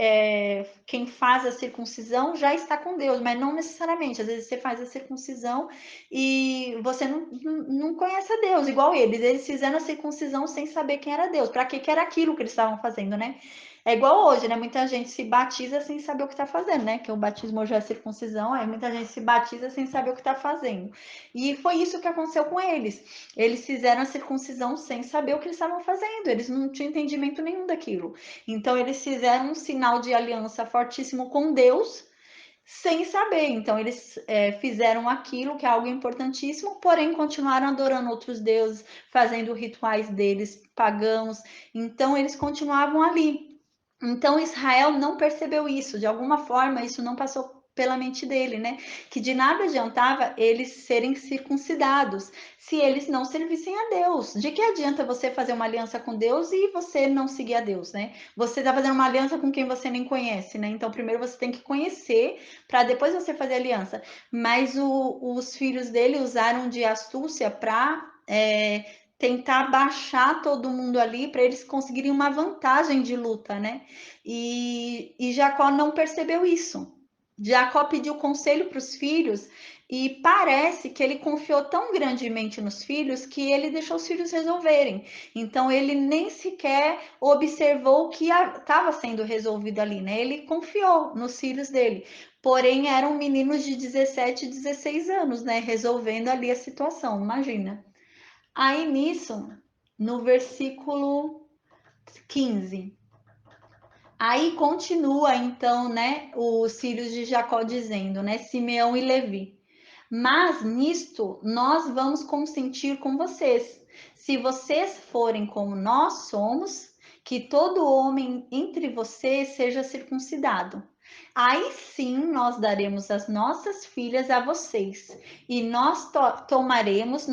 quem faz a circuncisão já está com Deus, mas não necessariamente. Às vezes você faz a circuncisão e você não conhece a Deus, igual eles. Eles fizeram a circuncisão sem saber quem era Deus. Para que era aquilo que eles estavam fazendo, né? É igual hoje, né? Muita gente se batiza sem saber o que está fazendo, né? Que o batismo hoje é circuncisão, aí muita gente se batiza sem saber o que está fazendo. E foi isso que aconteceu com eles. Eles fizeram a circuncisão sem saber o que eles estavam fazendo, eles não tinham entendimento nenhum daquilo. Então, eles fizeram um sinal de aliança fortíssimo com Deus, sem saber. Então, eles fizeram aquilo que é algo importantíssimo, porém continuaram adorando outros deuses, fazendo rituais deles pagãos. Então, eles continuavam ali. Então Israel não percebeu isso, de alguma forma isso não passou pela mente dele, né? Que de nada adiantava eles serem circuncidados se eles não servissem a Deus. De que adianta você fazer uma aliança com Deus e você não seguir a Deus, né? Você está fazendo uma aliança com quem você nem conhece, né? Então primeiro você tem que conhecer para depois você fazer aliança. Mas os filhos dele usaram de astúcia para tentar baixar todo mundo ali para eles conseguirem uma vantagem de luta, né? E Jacó não percebeu isso. Jacó pediu conselho para os filhos e parece que ele confiou tão grandemente nos filhos que ele deixou os filhos resolverem. Então ele nem sequer observou o que estava sendo resolvido ali, né? Ele confiou nos filhos dele. Porém, eram meninos de 17, 16 anos, né? Resolvendo ali a situação, imagina. Aí nisso, no versículo 15, aí continua então, né, os filhos de Jacó dizendo, né, Simeão e Levi. Mas nisto nós vamos consentir com vocês. Se vocês forem como nós somos, que todo homem entre vocês seja circuncidado. Aí sim nós daremos as nossas filhas a vocês, e nós tomaremos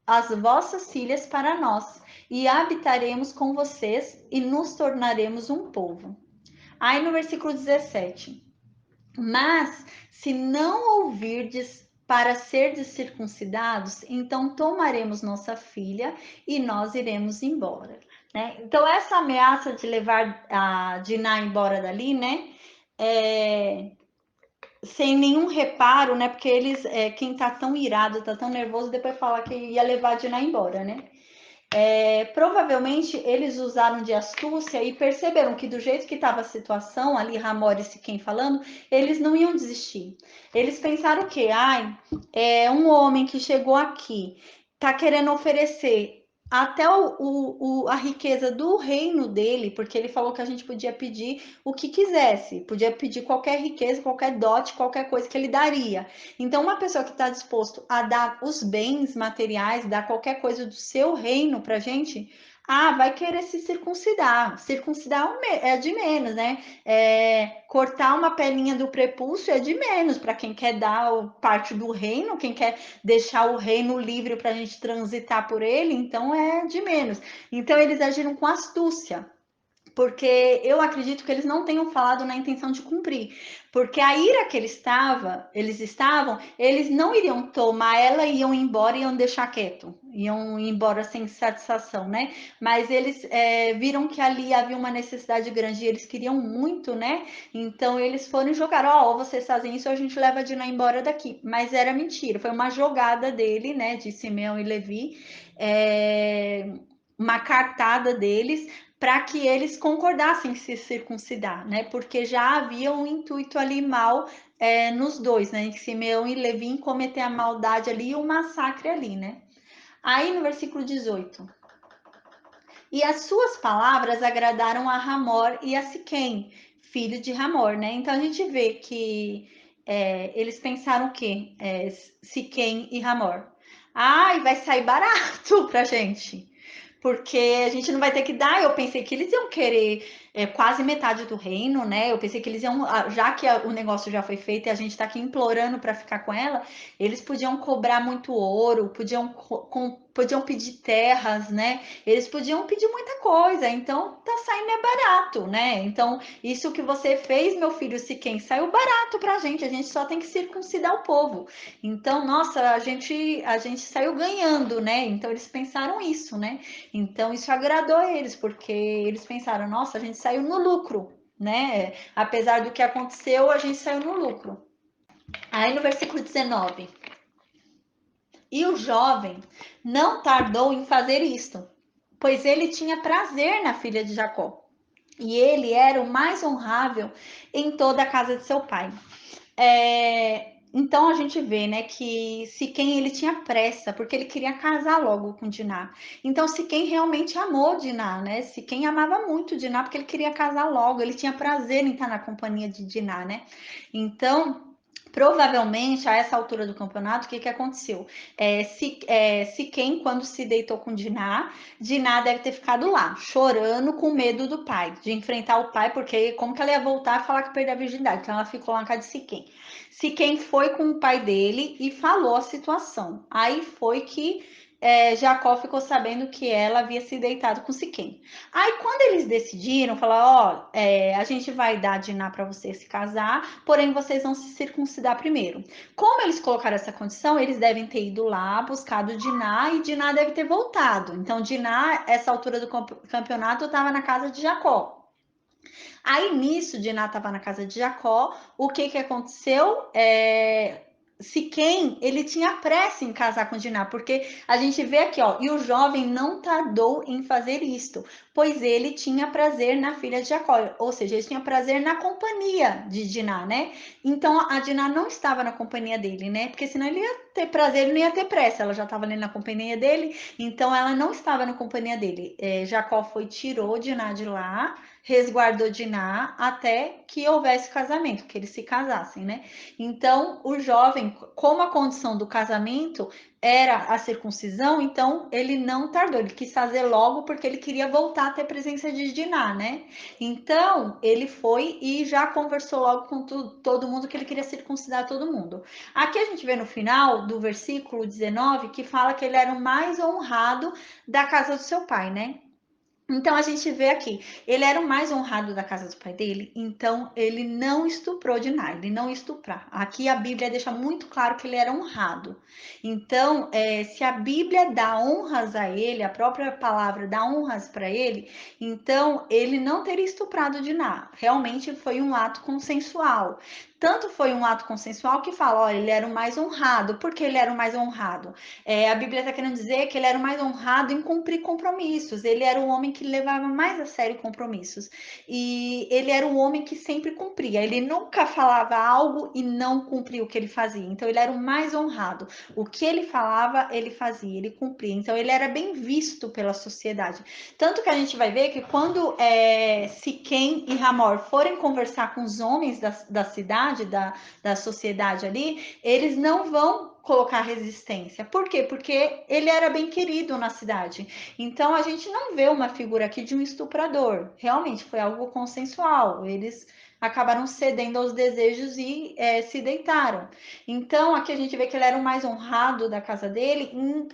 as vossas filhas para nós, e habitaremos com vocês e nos tornaremos um povo. Aí no versículo 17: mas se não ouvirdes para serdes circuncidados, então tomaremos nossa filha e nós iremos embora, né? Então essa ameaça de levar a Diná embora dali, né? Sem nenhum reparo, né? Porque eles, quem tá tão irado, tá tão nervoso, depois fala que ia levar a Diná embora, né? Provavelmente eles usaram de astúcia e perceberam que do jeito que estava a situação, ali Ramor e Siquém falando, eles não iam desistir. Eles pensaram o quê? Ai, é um homem que chegou aqui, tá querendo oferecer até a riqueza do reino dele, porque ele falou que a gente podia pedir o que quisesse, podia pedir qualquer riqueza, qualquer dote, qualquer coisa que ele daria. Então, uma pessoa que está disposto a dar os bens materiais, dar qualquer coisa do seu reino para a gente, vai querer se circuncidar. Circuncidar é de menos, né? Cortar uma pelinha do prepúcio é de menos para quem quer dar parte do reino, quem quer deixar o reino livre para a gente transitar por ele, então é de menos. Então eles agiram com astúcia, porque eu acredito que eles não tenham falado na intenção de cumprir, porque a ira que eles não iriam tomar ela, iam embora, iam deixar quieto, iam embora sem satisfação, né? Mas eles viram que ali havia uma necessidade grande e eles queriam muito, né? Então eles foram jogar, ó, vocês fazem isso, a gente leva a Dina embora daqui. Mas era mentira, foi uma jogada dele, né? De Simeão e Levi, uma cartada deles para que eles concordassem em se circuncidar, né? Porque já havia um intuito ali mal nos dois, né? Em Simeão e Levi cometer a maldade ali e o massacre ali, né? Aí no versículo 18. E as suas palavras agradaram a Ramor e a Siquém, filho de Ramor, né? Então a gente vê que eles pensaram o quê? Siquém e Ramor. Ai, vai sair barato pra gente, porque a gente não vai ter que dar. Eu pensei que eles iam querer quase metade do reino, né? Eu pensei que eles iam, já que o negócio já foi feito e a gente tá aqui implorando para ficar com ela, eles podiam cobrar muito ouro, podiam pedir terras, né? Eles podiam pedir muita coisa, então tá saindo barato, né? Então, isso que você fez, meu filho Siquém, saiu barato pra gente só tem que circuncidar o povo. Então, nossa, a gente saiu ganhando, né? Então, eles pensaram isso, né? Então, isso agradou eles, porque eles pensaram, nossa, a gente saiu no lucro, né? Apesar do que aconteceu, a gente saiu no lucro. Aí no versículo 19. E o jovem não tardou em fazer isto, pois ele tinha prazer na filha de Jacó. E ele era o mais honrável em toda a casa de seu pai. Então a gente vê, né, que Siquém ele tinha pressa, porque ele queria casar logo com Diná. Então Siquém realmente amou Diná, né? Siquém amava muito Diná porque ele queria casar logo, ele tinha prazer em estar na companhia de Diná, né? Então provavelmente, a essa altura do campeonato, o que aconteceu? Siquém, quando se deitou com Diná, Diná deve ter ficado lá, chorando, com medo do pai, de enfrentar o pai, porque como que ela ia voltar e falar que perdeu a virgindade? Então ela ficou lá na casa de Siquém. Siquém foi com o pai dele e falou a situação. Aí foi que Jacó ficou sabendo que ela havia se deitado com Siquém. Aí quando eles decidiram, falar, ó, a gente vai dar Diná para você se casar, porém vocês vão se circuncidar primeiro. Como eles colocaram essa condição, eles devem ter ido lá, buscado Diná e Diná deve ter voltado. Então Diná, essa altura do campeonato, estava na casa de Jacó. Aí nisso, Diná estava na casa de Jacó. O que aconteceu? Siquém, ele tinha pressa em casar com Diná, porque a gente vê aqui, ó, e o jovem não tardou em fazer isto, pois ele tinha prazer na filha de Jacó, ou seja, ele tinha prazer na companhia de Diná, né? Então a Diná não estava na companhia dele, né? Porque senão ele ia ter prazer, ele não ia ter pressa, ela já estava ali na companhia dele, então ela não estava na companhia dele. Jacó tirou Diná de lá, resguardou Diná até que houvesse casamento, que eles se casassem, né? Então, o jovem, como a condição do casamento era a circuncisão, então ele não tardou, ele quis fazer logo porque ele queria voltar a ter presença de Diná, né? Então, ele foi e já conversou logo com todo mundo que ele queria circuncidar todo mundo. Aqui a gente vê no final do versículo 19 que fala que ele era o mais honrado da casa do seu pai, né? Então a gente vê aqui, ele era o mais honrado da casa do pai dele, então ele não estuprou de nada, ele não estuprar. Aqui a Bíblia deixa muito claro que ele era honrado. Então, se a Bíblia dá honras a ele, a própria palavra dá honras para ele, então ele não teria estuprado de nada. Realmente foi um ato consensual. tanto foi um ato consensual que fala, olha, ele era o mais honrado. Por que ele era o mais honrado? A Bíblia está querendo dizer que ele era o mais honrado em cumprir compromissos. Ele era o homem que levava mais a sério compromissos. E ele era o homem que sempre cumpria. Ele nunca falava algo e não cumpria o que ele fazia. Então ele era o mais honrado. O que ele falava, ele fazia, ele cumpria. Então ele era bem visto pela sociedade. Tanto que a gente vai ver que quando Siquém e Hamor forem conversar com os homens da cidade, da sociedade ali, eles não vão colocar resistência. Por quê? Porque ele era bem querido na cidade. Então a gente não vê uma figura aqui de um estuprador. Realmente foi algo consensual. Eles acabaram cedendo aos desejos e se deitaram. Então aqui a gente vê que ele era o mais honrado da casa dele em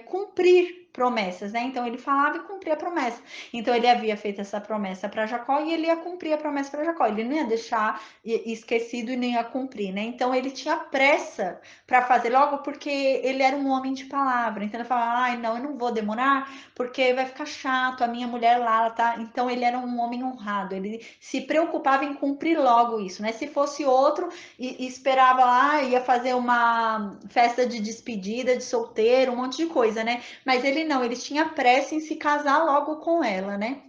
cumprir promessas, né? Então ele falava e cumpria a promessa. Então ele havia feito essa promessa para Jacó e ele ia cumprir a promessa para Jacó. Ele não ia deixar esquecido e nem ia cumprir, né? Então ele tinha pressa para fazer logo porque ele era um homem de palavra. Então ele falava: "Ai, não, eu não vou demorar, porque vai ficar chato, a minha mulher lá, ela tá". Então ele era um homem honrado. Ele se preocupava em cumprir logo isso, né? Se fosse outro e esperava lá, ia fazer uma festa de despedida de solteiro, um monte de coisa, né? Mas ele não, ele tinha pressa em se casar logo com ela, né?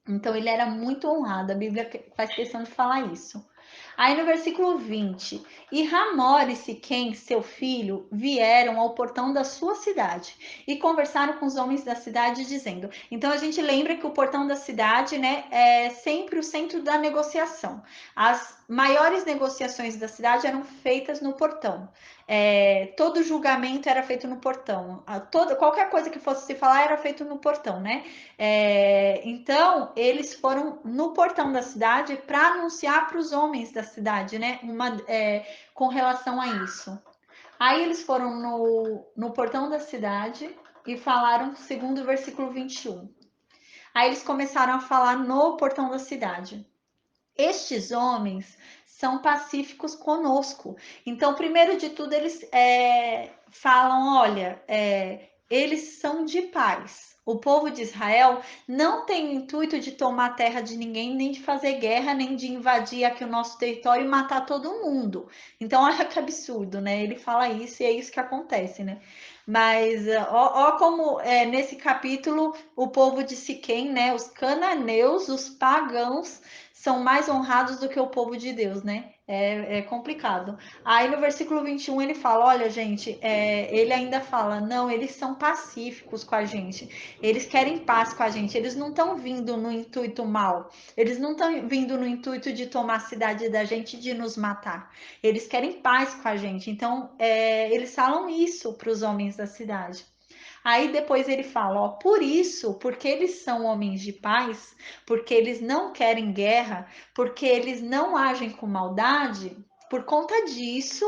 Então ele era muito honrado, a Bíblia faz questão de falar isso. Aí no versículo 20: E Ramor e Siquém, seu filho, vieram ao portão da sua cidade e conversaram com os homens da cidade, dizendo. Então a gente lembra que o portão da cidade, né, é sempre o centro da negociação. As maiores negociações da cidade eram feitas no portão. Todo julgamento era feito no portão. Qualquer coisa que fosse se falar era feito no portão, né? Então, eles foram no portão da cidade para anunciar para os homens da cidade, né? Com relação a isso. Aí eles foram no portão da cidade e falaram segundo o versículo 21. Aí eles começaram a falar no portão da cidade. Estes homens são pacíficos conosco. Então, primeiro de tudo, eles falam: olha, eles são de paz. O povo de Israel não tem o intuito de tomar a terra de ninguém, nem de fazer guerra, nem de invadir aqui o nosso território e matar todo mundo. Então, olha que absurdo, né? Ele fala isso e é isso que acontece, né? Mas ó como nesse capítulo o povo de Siquém, né? Os cananeus, os pagãos, são mais honrados do que o povo de Deus, né? É complicado. Aí no versículo 21 ele fala: olha, gente, ele ainda fala, não, eles são pacíficos com a gente, eles querem paz com a gente, eles não estão vindo no intuito mal, eles não estão vindo no intuito de tomar a cidade da gente, de nos matar, eles querem paz com a gente. Então, eles falam isso para os homens da cidade. Aí depois ele fala, ó, por isso, porque eles são homens de paz, porque eles não querem guerra, porque eles não agem com maldade, por conta disso,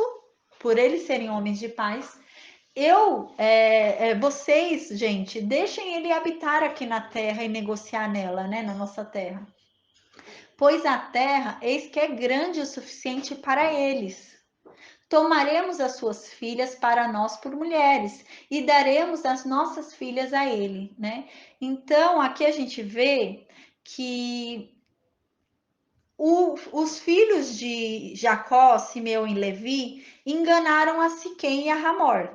por eles serem homens de paz, vocês, gente, deixem ele habitar aqui na terra e negociar nela, né, na nossa terra. Pois a terra, eis que é grande o suficiente para eles. Tomaremos as suas filhas para nós por mulheres e daremos as nossas filhas a ele, né? Então, aqui a gente vê que os filhos de Jacó, Simeão e Levi enganaram a Siquém e a Hamor,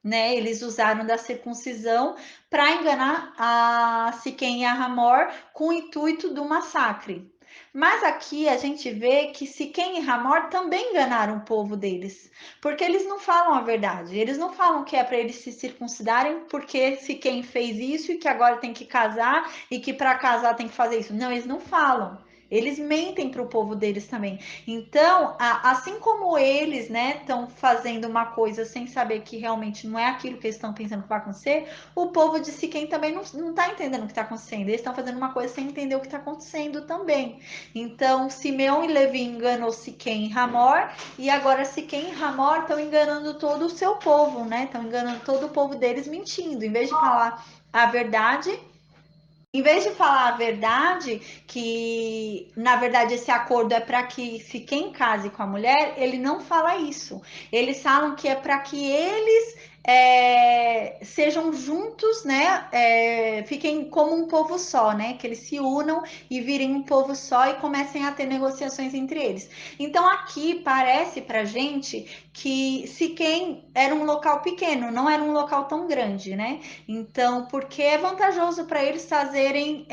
né? Eles usaram da circuncisão para enganar a Siquém e a Hamor com o intuito do massacre. Mas aqui a gente vê que Siquém e Hamor também enganaram o povo deles, porque eles não falam a verdade. Eles não falam que é para eles se circuncidarem porque Siquém fez isso e que agora tem que casar e que para casar tem que fazer isso. Não, eles não falam. Eles mentem para o povo deles também. Então, assim como eles, né, estão fazendo uma coisa sem saber que realmente não é aquilo que eles estão pensando que vai acontecer, o povo de Siquém também não está entendendo o que está acontecendo. Eles estão fazendo uma coisa sem entender o que está acontecendo também. Então, Simeão e Levi enganou Siquém e Hamor, e agora Siquém e Hamor estão enganando todo o seu povo, né? Estão enganando todo o povo deles mentindo. Em vez de falar a verdade, em vez de falar a verdade, que na verdade esse acordo é para que se quem case com a mulher, ele não fala isso. Eles falam que é para que eles sejam juntos, né? Fiquem como um povo só, né? Que eles se unam e virem um povo só e comecem a ter negociações entre eles. Então aqui parece pra gente que Siquém era um local pequeno, não era um local tão grande, né? Então, porque é vantajoso para eles fazerem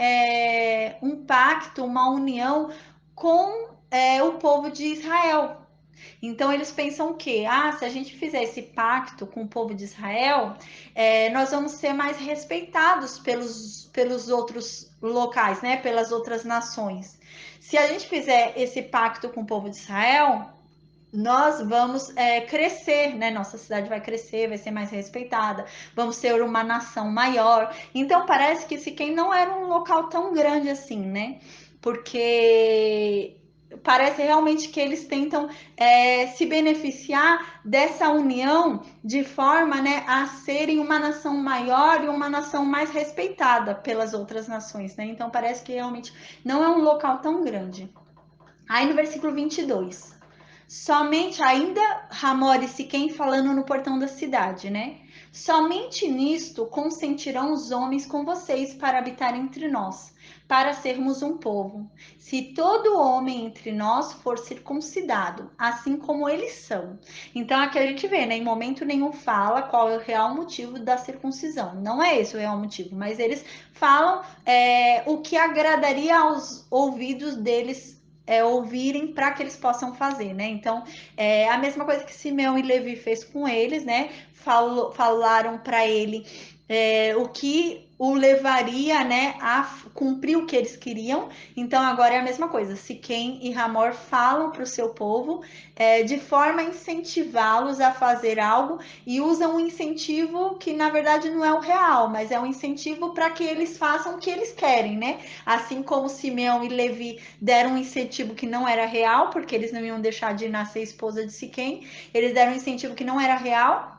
um pacto, uma união com o povo de Israel. Então eles pensam que, se a gente fizer esse pacto com o povo de Israel, nós vamos ser mais respeitados pelos outros locais, né? Pelas outras nações. Se a gente fizer esse pacto com o povo de Israel, nós vamos crescer, né? Nossa cidade vai crescer, vai ser mais respeitada, vamos ser uma nação maior. Então parece que Siquém não era um local tão grande assim, né? Porque parece realmente que eles tentam se beneficiar dessa união de forma, né, a serem uma nação maior e uma nação mais respeitada pelas outras nações, né? Então parece que realmente não é um local tão grande. Aí no versículo 22. Somente, ainda Ramor e Siquém falando no portão da cidade, né? Somente nisto consentirão os homens com vocês para habitar entre nós, para sermos um povo. Se todo homem entre nós for circuncidado, assim como eles são. Então aqui a gente vê, né? Em momento nenhum fala qual é o real motivo da circuncisão. Não é esse o real motivo, mas eles falam o que agradaria aos ouvidos deles ouvirem para que eles possam fazer, né? Então, a mesma coisa que Simeão e Levi fez com eles, né? Falaram para ele o que o levaria, né, a cumprir o que eles queriam. Então agora é a mesma coisa. Siquém e Hamor falam para o seu povo de forma a incentivá-los a fazer algo e usam um incentivo que na verdade não é o real, mas é um incentivo para que eles façam o que eles querem, né? Assim como Simeão e Levi deram um incentivo que não era real, porque eles não iam deixar de nascer esposa de Siquém, eles deram um incentivo que não era real,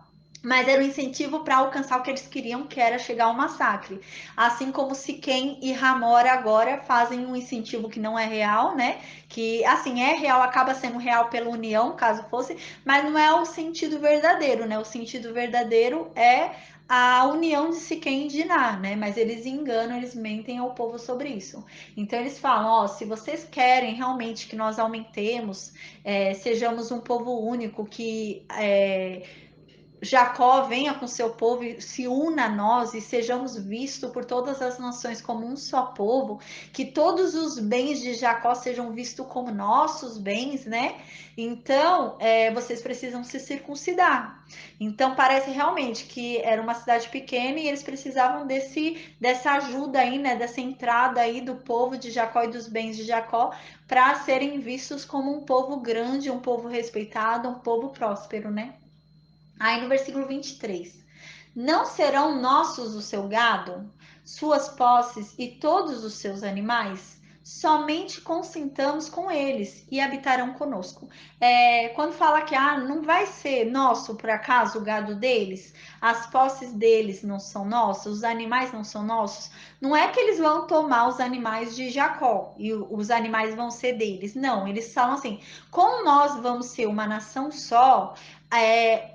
mas era um incentivo para alcançar o que eles queriam, que era chegar ao massacre. Assim como Siquém e Hamor agora fazem um incentivo que não é real, né? Que, assim, é real, acaba sendo real pela união, caso fosse, mas não é o sentido verdadeiro, né? O sentido verdadeiro é a união de Siquém e Diná, né? Mas eles enganam, eles mentem ao povo sobre isso. Então eles falam, se vocês querem realmente que nós aumentemos, sejamos um povo único, que Jacó venha com seu povo e se una a nós e sejamos vistos por todas as nações como um só povo, que todos os bens de Jacó sejam vistos como nossos bens, né? Então, vocês precisam se circuncidar. Então, parece realmente que era uma cidade pequena e eles precisavam dessa ajuda aí, né? Dessa entrada aí do povo de Jacó e dos bens de Jacó para serem vistos como um povo grande, um povo respeitado, um povo próspero, né? Aí no versículo 23. Não serão nossos o seu gado, suas posses e todos os seus animais? Somente consintamos com eles e habitarão conosco. Quando fala que não vai ser nosso, por acaso, o gado deles, as posses deles não são nossas, os animais não são nossos, não é que eles vão tomar os animais de Jacó e os animais vão ser deles. Não, eles falam assim: como nós vamos ser uma nação só,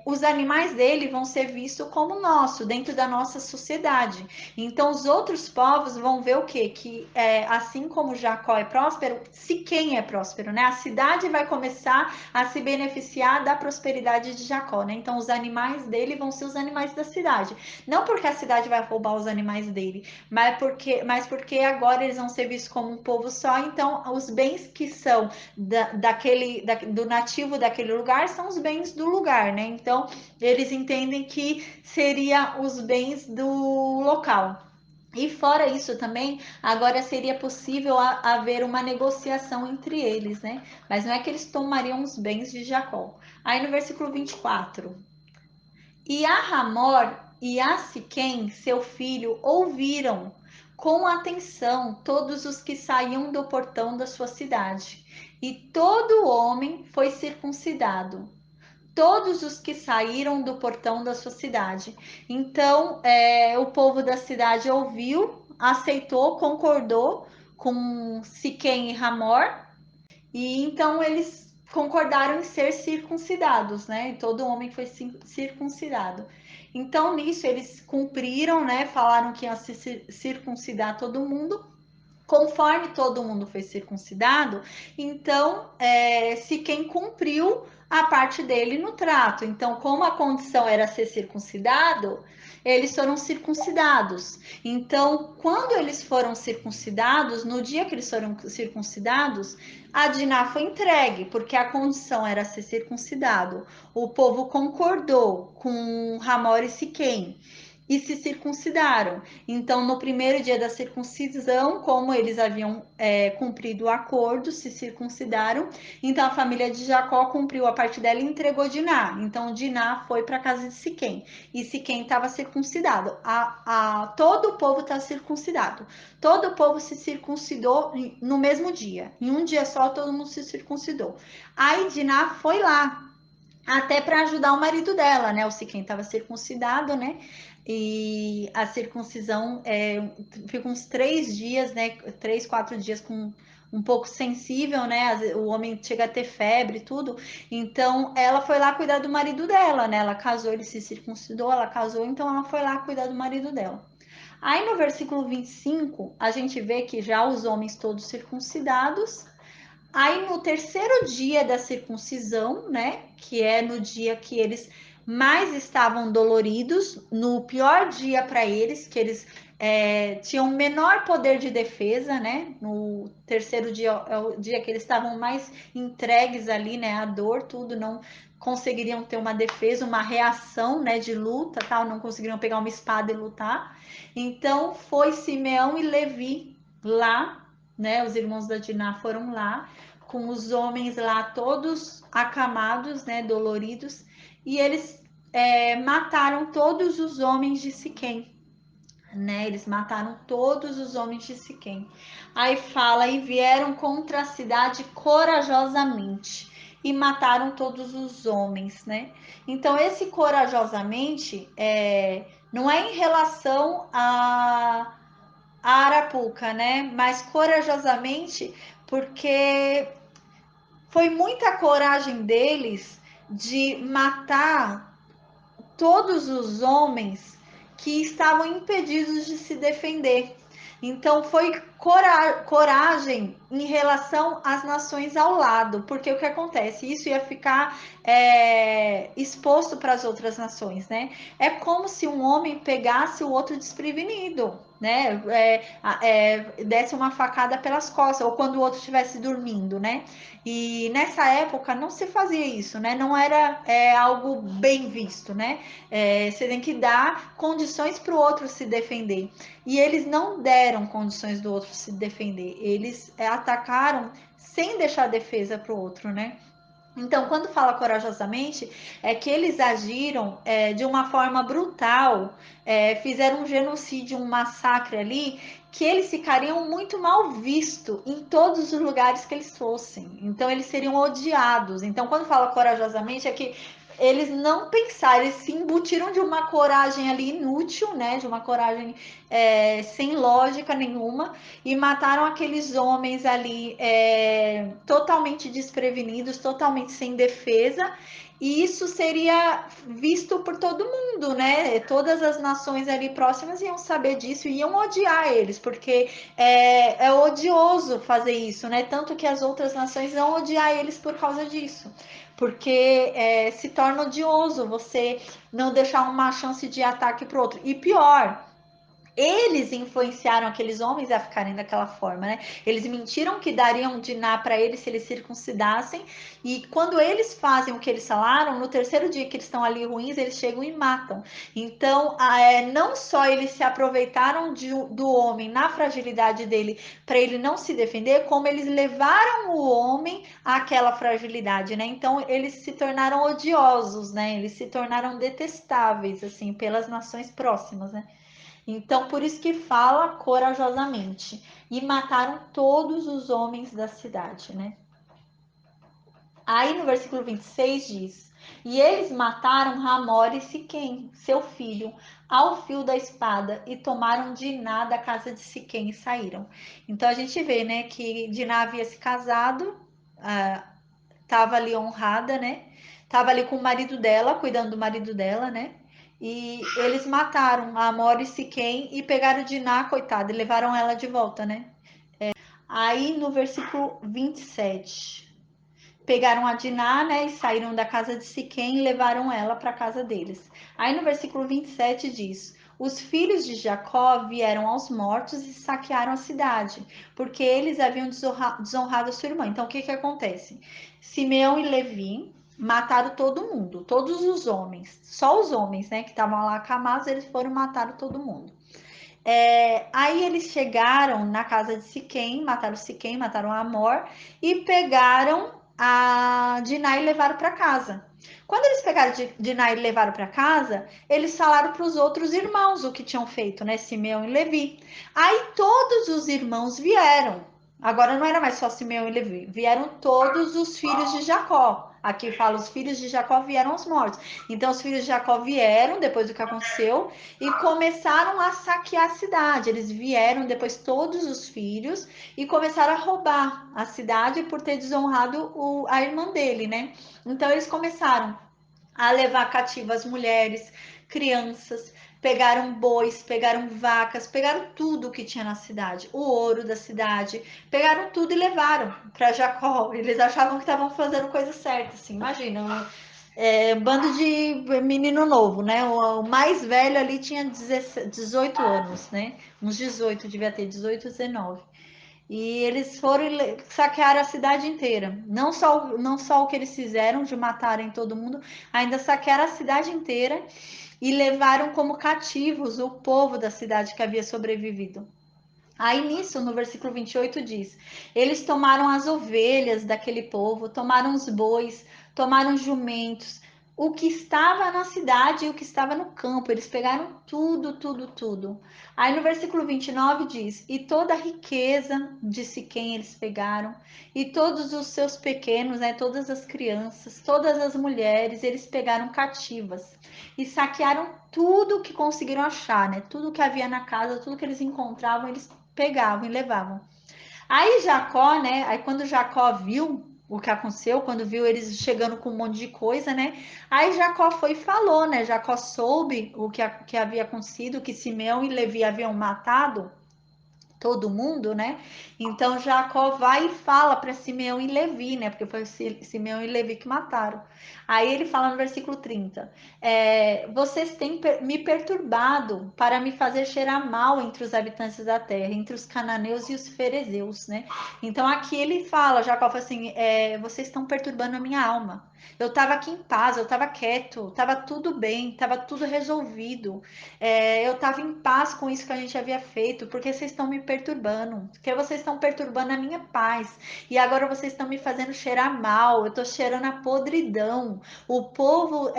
os animais dele vão ser vistos como nosso, dentro da nossa sociedade. Então, os outros povos vão ver o quê? Que assim como Jacó é próspero, Siquém é próspero, né? A cidade vai começar a se beneficiar da prosperidade de Jacó, né? Então, os animais dele vão ser os animais da cidade. Não porque a cidade vai roubar os animais dele, mas porque agora eles vão ser vistos como um povo só. Então, os bens que são do nativo daquele lugar são os bens do lugar, né? Então, eles entendem que seria os bens do local. E fora isso também, agora seria possível haver uma negociação entre eles, né? Mas não é que eles tomariam os bens de Jacó. Aí no versículo 24. E a Ramor e a Siquém, seu filho, ouviram com atenção todos os que saíam do portão da sua cidade. E todo homem foi circuncidado, todos os que saíram do portão da sua cidade. Então, o povo da cidade ouviu, aceitou, concordou com Siquém e Ramor, e então eles concordaram em ser circuncidados, né? E todo homem foi circuncidado. Então, nisso, eles cumpriram, né? Falaram que iam circuncidar todo mundo. Conforme todo mundo foi circuncidado, então se quem cumpriu a parte dele no trato. Então, como a condição era ser circuncidado, eles foram circuncidados. Então, quando eles foram circuncidados, no dia que eles foram circuncidados, a Diná foi entregue, porque a condição era ser circuncidado. O povo concordou com Hamor e Siquém e se circuncidaram. Então, no primeiro dia da circuncisão, como eles haviam cumprido o acordo, se circuncidaram. Então, a família de Jacó cumpriu a parte dela e entregou Diná. Então, Diná foi para a casa de Siquém. E Siquém estava circuncidado. Todo o povo está circuncidado. Todo o povo se circuncidou no mesmo dia. Em um dia só, todo mundo se circuncidou. Aí, Diná foi lá até para ajudar o marido dela, né? O Siquém estava circuncidado, né? E a circuncisão fica uns 3 dias, né? 3, 4 dias com um pouco sensível, né? O homem chega a ter febre e tudo. Então ela foi lá cuidar do marido dela, né? Ela casou, ele se circuncidou, ela casou, então ela foi lá cuidar do marido dela. Aí no versículo 25, a gente vê que já os homens todos circuncidados. Aí no terceiro dia da circuncisão, né, que é no dia que eles mais estavam doloridos, no pior dia para eles, que eles tinham menor poder de defesa, né? No terceiro dia é o dia que eles estavam mais entregues ali, né? A dor, tudo, não conseguiriam ter uma defesa, uma reação, né? De luta, tal, não conseguiriam pegar uma espada e lutar. Então foi Simeão e Levi lá, né? Os irmãos da Diná foram lá com os homens lá todos acamados, né, doloridos, e eles mataram todos os homens de Siquém, né? Eles mataram todos os homens de Siquém. Aí fala, e vieram contra a cidade corajosamente e mataram todos os homens, né? Então esse corajosamente não é em relação a Arapuca, né? Mas corajosamente porque foi muita coragem deles de matar todos os homens que estavam impedidos de se defender. Então foi coragem em relação às nações ao lado, porque o que acontece? Isso ia ficar exposto para as outras nações, né? É como se um homem pegasse o outro desprevenido, né? Desse uma facada pelas costas, ou quando o outro estivesse dormindo, né? E nessa época não se fazia isso, né? Não era algo bem visto, né? Você tem que dar condições para o outro se defender. E eles não deram condições do outro se defender. Eles atacaram sem deixar defesa para o outro, né? Então, quando fala corajosamente, é que eles agiram de uma forma brutal, fizeram um genocídio, um massacre ali, que eles ficariam muito mal vistos em todos os lugares que eles fossem. Então, eles seriam odiados. Então, quando fala corajosamente, é que eles não pensaram, eles se embutiram de uma coragem ali inútil, né? De uma coragem sem lógica nenhuma, e mataram aqueles homens ali totalmente desprevenidos, totalmente sem defesa, e isso seria visto por todo mundo, né? Todas as nações ali próximas iam saber disso e iam odiar eles, porque é odioso fazer isso, né? Tanto que as outras nações vão odiar eles por causa disso. Porque se torna odioso você não deixar uma chance de ataque para o outro. E pior, eles influenciaram aqueles homens a ficarem daquela forma, né? Eles mentiram que dariam Diná para eles se eles circuncidassem, e quando eles fazem o que eles falaram, no terceiro dia que eles estão ali ruins, eles chegam e matam. Então, não só eles se aproveitaram do homem na fragilidade dele para ele não se defender, como eles levaram o homem àquela fragilidade, né? Então, eles se tornaram odiosos, né? Eles se tornaram detestáveis, assim, pelas nações próximas, né? Então, por isso que fala corajosamente. E mataram todos os homens da cidade, né? Aí no versículo 26 diz: E eles mataram Ramor e Siquém, seu filho, ao fio da espada, e tomaram Diná da casa de Siquém e saíram. Então a gente vê, né, que Diná havia se casado, estava ali honrada, né? Tava ali com o marido dela, cuidando do marido dela, né? E eles mataram a Amor e Siquém e pegaram Diná, coitada, e levaram ela de volta, né? Aí no versículo 27, pegaram a Diná, né, e saíram da casa de Siquém e levaram ela para a casa deles. Aí no versículo 27 diz: os filhos de Jacó vieram aos mortos e saquearam a cidade, porque eles haviam desonrado a sua irmã. Então o que que acontece? Simeão e Levi mataram todo mundo, todos os homens, só os homens, né, que estavam lá acamados, eles foram matar todo mundo. Aí eles chegaram na casa de Siquém, mataram a Amor e pegaram a Diná e levaram para casa. Quando eles pegaram Diná e levaram para casa, eles falaram para os outros irmãos o que tinham feito, né? Simeão e Levi. Aí todos os irmãos vieram. Agora não era mais só Simeão e Levi, vieram todos os filhos de Jacó. Aqui fala, os filhos de Jacó vieram aos mortos. Então os filhos de Jacó vieram depois do que aconteceu e começaram a saquear a cidade. Eles vieram depois todos os filhos e começaram a roubar a cidade por ter desonrado a irmã dele, né? Então eles começaram a levar cativas as mulheres, crianças, pegaram bois, pegaram vacas, pegaram tudo que tinha na cidade, o ouro da cidade, pegaram tudo e levaram para Jacó. Eles achavam que estavam fazendo coisa certa, assim, imagina, bando de menino novo, né? O mais velho ali tinha 18 anos, né? Uns 18, devia ter 18, 19. E eles foram saquear a cidade inteira. Não só o que eles fizeram de matarem todo mundo, ainda saquearam a cidade inteira e levaram como cativos o povo da cidade que havia sobrevivido. Aí nisso, no versículo 28 diz: eles tomaram as ovelhas daquele povo, tomaram os bois, tomaram os jumentos, o que estava na cidade e o que estava no campo, eles pegaram tudo, tudo, tudo. Aí no versículo 29 diz: e toda a riqueza de Siquém eles pegaram, e todos os seus pequenos, né, todas as crianças, todas as mulheres, eles pegaram cativas e saquearam tudo que conseguiram achar, né? Tudo que havia na casa, tudo que eles encontravam, eles pegavam e levavam. Aí Jacó, né? Aí quando Jacó viu o que aconteceu, quando viu eles chegando com um monte de coisa, né? Aí Jacó foi e falou, né? Jacó soube o que havia acontecido, que Simeão e Levi haviam matado todo mundo, né? Então Jacó vai e fala para Simeão e Levi, né? Porque foi Simeão e Levi que mataram. Aí ele fala no versículo 30: vocês têm me perturbado para me fazer cheirar mal entre os habitantes da terra, entre os cananeus e os ferezeus, né? Então aqui ele fala, Jacó fala assim: vocês estão perturbando a minha alma. Eu estava aqui em paz, eu estava quieto, estava tudo bem, estava tudo resolvido. Eu estava em paz com isso que a gente havia feito, porque vocês estão me perturbando, porque vocês estão perturbando a minha paz, e agora vocês estão me fazendo cheirar mal, eu estou cheirando a podridão. O povo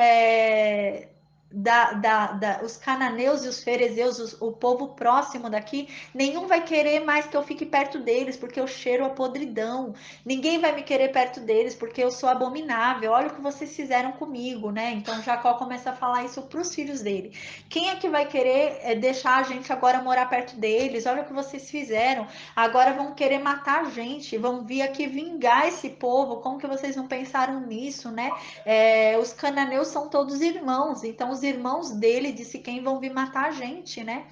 os cananeus e os ferezeus, o povo próximo daqui, nenhum vai querer mais que eu fique perto deles, porque eu cheiro a podridão. Ninguém vai me querer perto deles, porque eu sou abominável. Olha o que vocês fizeram comigo, né? Então Jacó começa a falar isso para os filhos dele. Quem é que vai querer deixar a gente agora morar perto deles? Olha o que vocês fizeram. Agora vão querer matar a gente, vão vir aqui vingar esse povo. Como que vocês não pensaram nisso, né? Os cananeus são todos irmãos, então os irmãos dele disse quem vão vir matar a gente, né?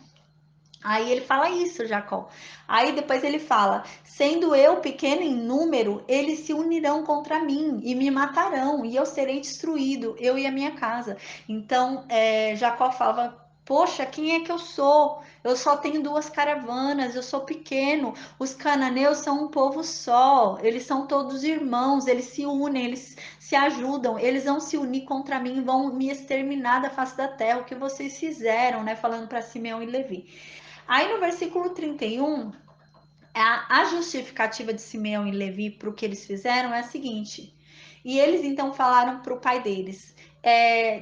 Aí ele fala isso, Jacó. Aí depois ele fala: sendo eu pequeno em número, eles se unirão contra mim e me matarão, e eu serei destruído, eu e a minha casa. Então Jacó falava: poxa, quem é que eu sou? Eu só tenho duas caravanas, eu sou pequeno. Os cananeus são um povo só, eles são todos irmãos, eles se unem, eles se ajudam, eles vão se unir contra mim, vão me exterminar da face da terra, o que vocês fizeram, né? Falando para Simeão e Levi. Aí no versículo 31, a justificativa de Simeão e Levi para o que eles fizeram é a seguinte: e eles então falaram para o pai deles: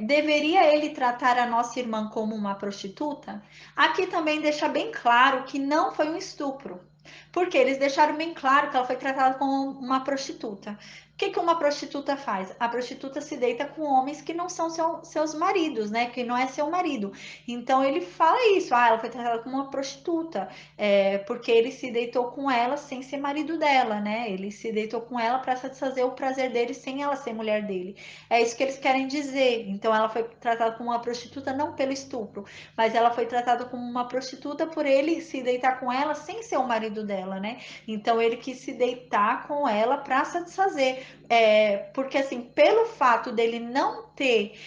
deveria ele tratar a nossa irmã como uma prostituta? Aqui também deixa bem claro que não foi um estupro, porque eles deixaram bem claro que ela foi tratada como uma prostituta. que uma prostituta faz? A prostituta se deita com homens que não são seus maridos, né? Que não é seu marido. Então ele fala isso, ela foi tratada como uma prostituta, porque ele se deitou com ela sem ser marido dela, né? Ele se deitou com ela para satisfazer o prazer dele sem ela ser mulher dele. É isso que eles querem dizer. Então ela foi tratada como uma prostituta não pelo estupro, mas ela foi tratada como uma prostituta por ele se deitar com ela sem ser o marido dela, né? Então ele quis se deitar com ela para satisfazer, porque assim, pelo fato dele não ter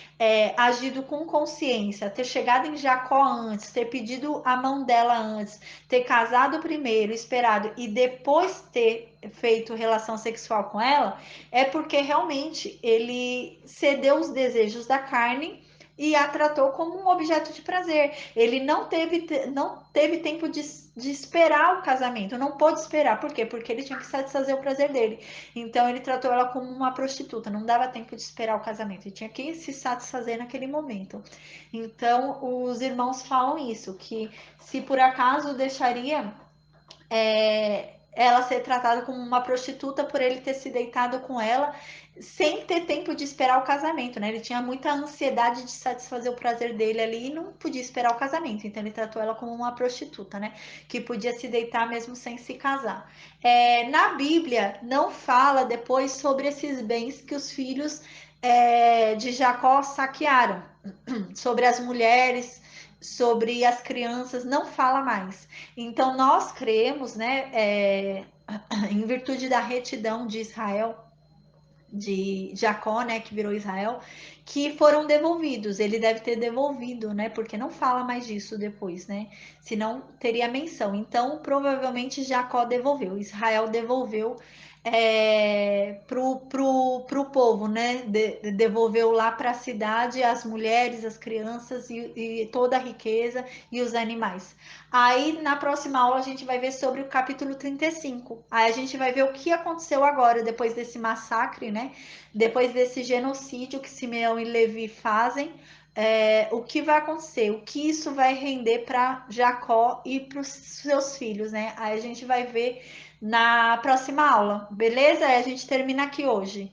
agido com consciência, ter chegado em Jacó antes, ter pedido a mão dela antes, ter casado primeiro, esperado e depois ter feito relação sexual com ela, é porque realmente ele cedeu os desejos da carne e a tratou como um objeto de prazer. Ele não teve tempo de esperar o casamento, não pôde esperar. Por quê? Porque ele tinha que satisfazer o prazer dele. Então ele tratou ela como uma prostituta, não dava tempo de esperar o casamento, ele tinha que se satisfazer naquele momento. Então os irmãos falam isso, que se por acaso deixaria ela ser tratada como uma prostituta por ele ter se deitado com ela sem ter tempo de esperar o casamento, né? Ele tinha muita ansiedade de satisfazer o prazer dele ali e não podia esperar o casamento, então ele tratou ela como uma prostituta, né? Que podia se deitar mesmo sem se casar. Na Bíblia não fala depois sobre esses bens que os filhos de Jacó saquearam, sobre as mulheres, sobre as crianças, não fala mais. Então nós cremos, né, em virtude da retidão de Israel, de Jacó, né, que virou Israel, que foram devolvidos. Ele deve ter devolvido, né, porque não fala mais disso depois, né? Senão teria menção. Então provavelmente Jacó devolveu, Israel devolveu pro povo, né? Devolveu lá para a cidade as mulheres, as crianças e toda a riqueza e os animais. Aí na próxima aula a gente vai ver sobre o capítulo 35. Aí a gente vai ver o que aconteceu agora, depois desse massacre, né? Depois desse genocídio que Simeão e Levi fazem. O que vai acontecer, o que isso vai render para Jacó e para os seus filhos, né? Aí a gente vai ver na próxima aula, beleza? Aí a gente termina aqui hoje.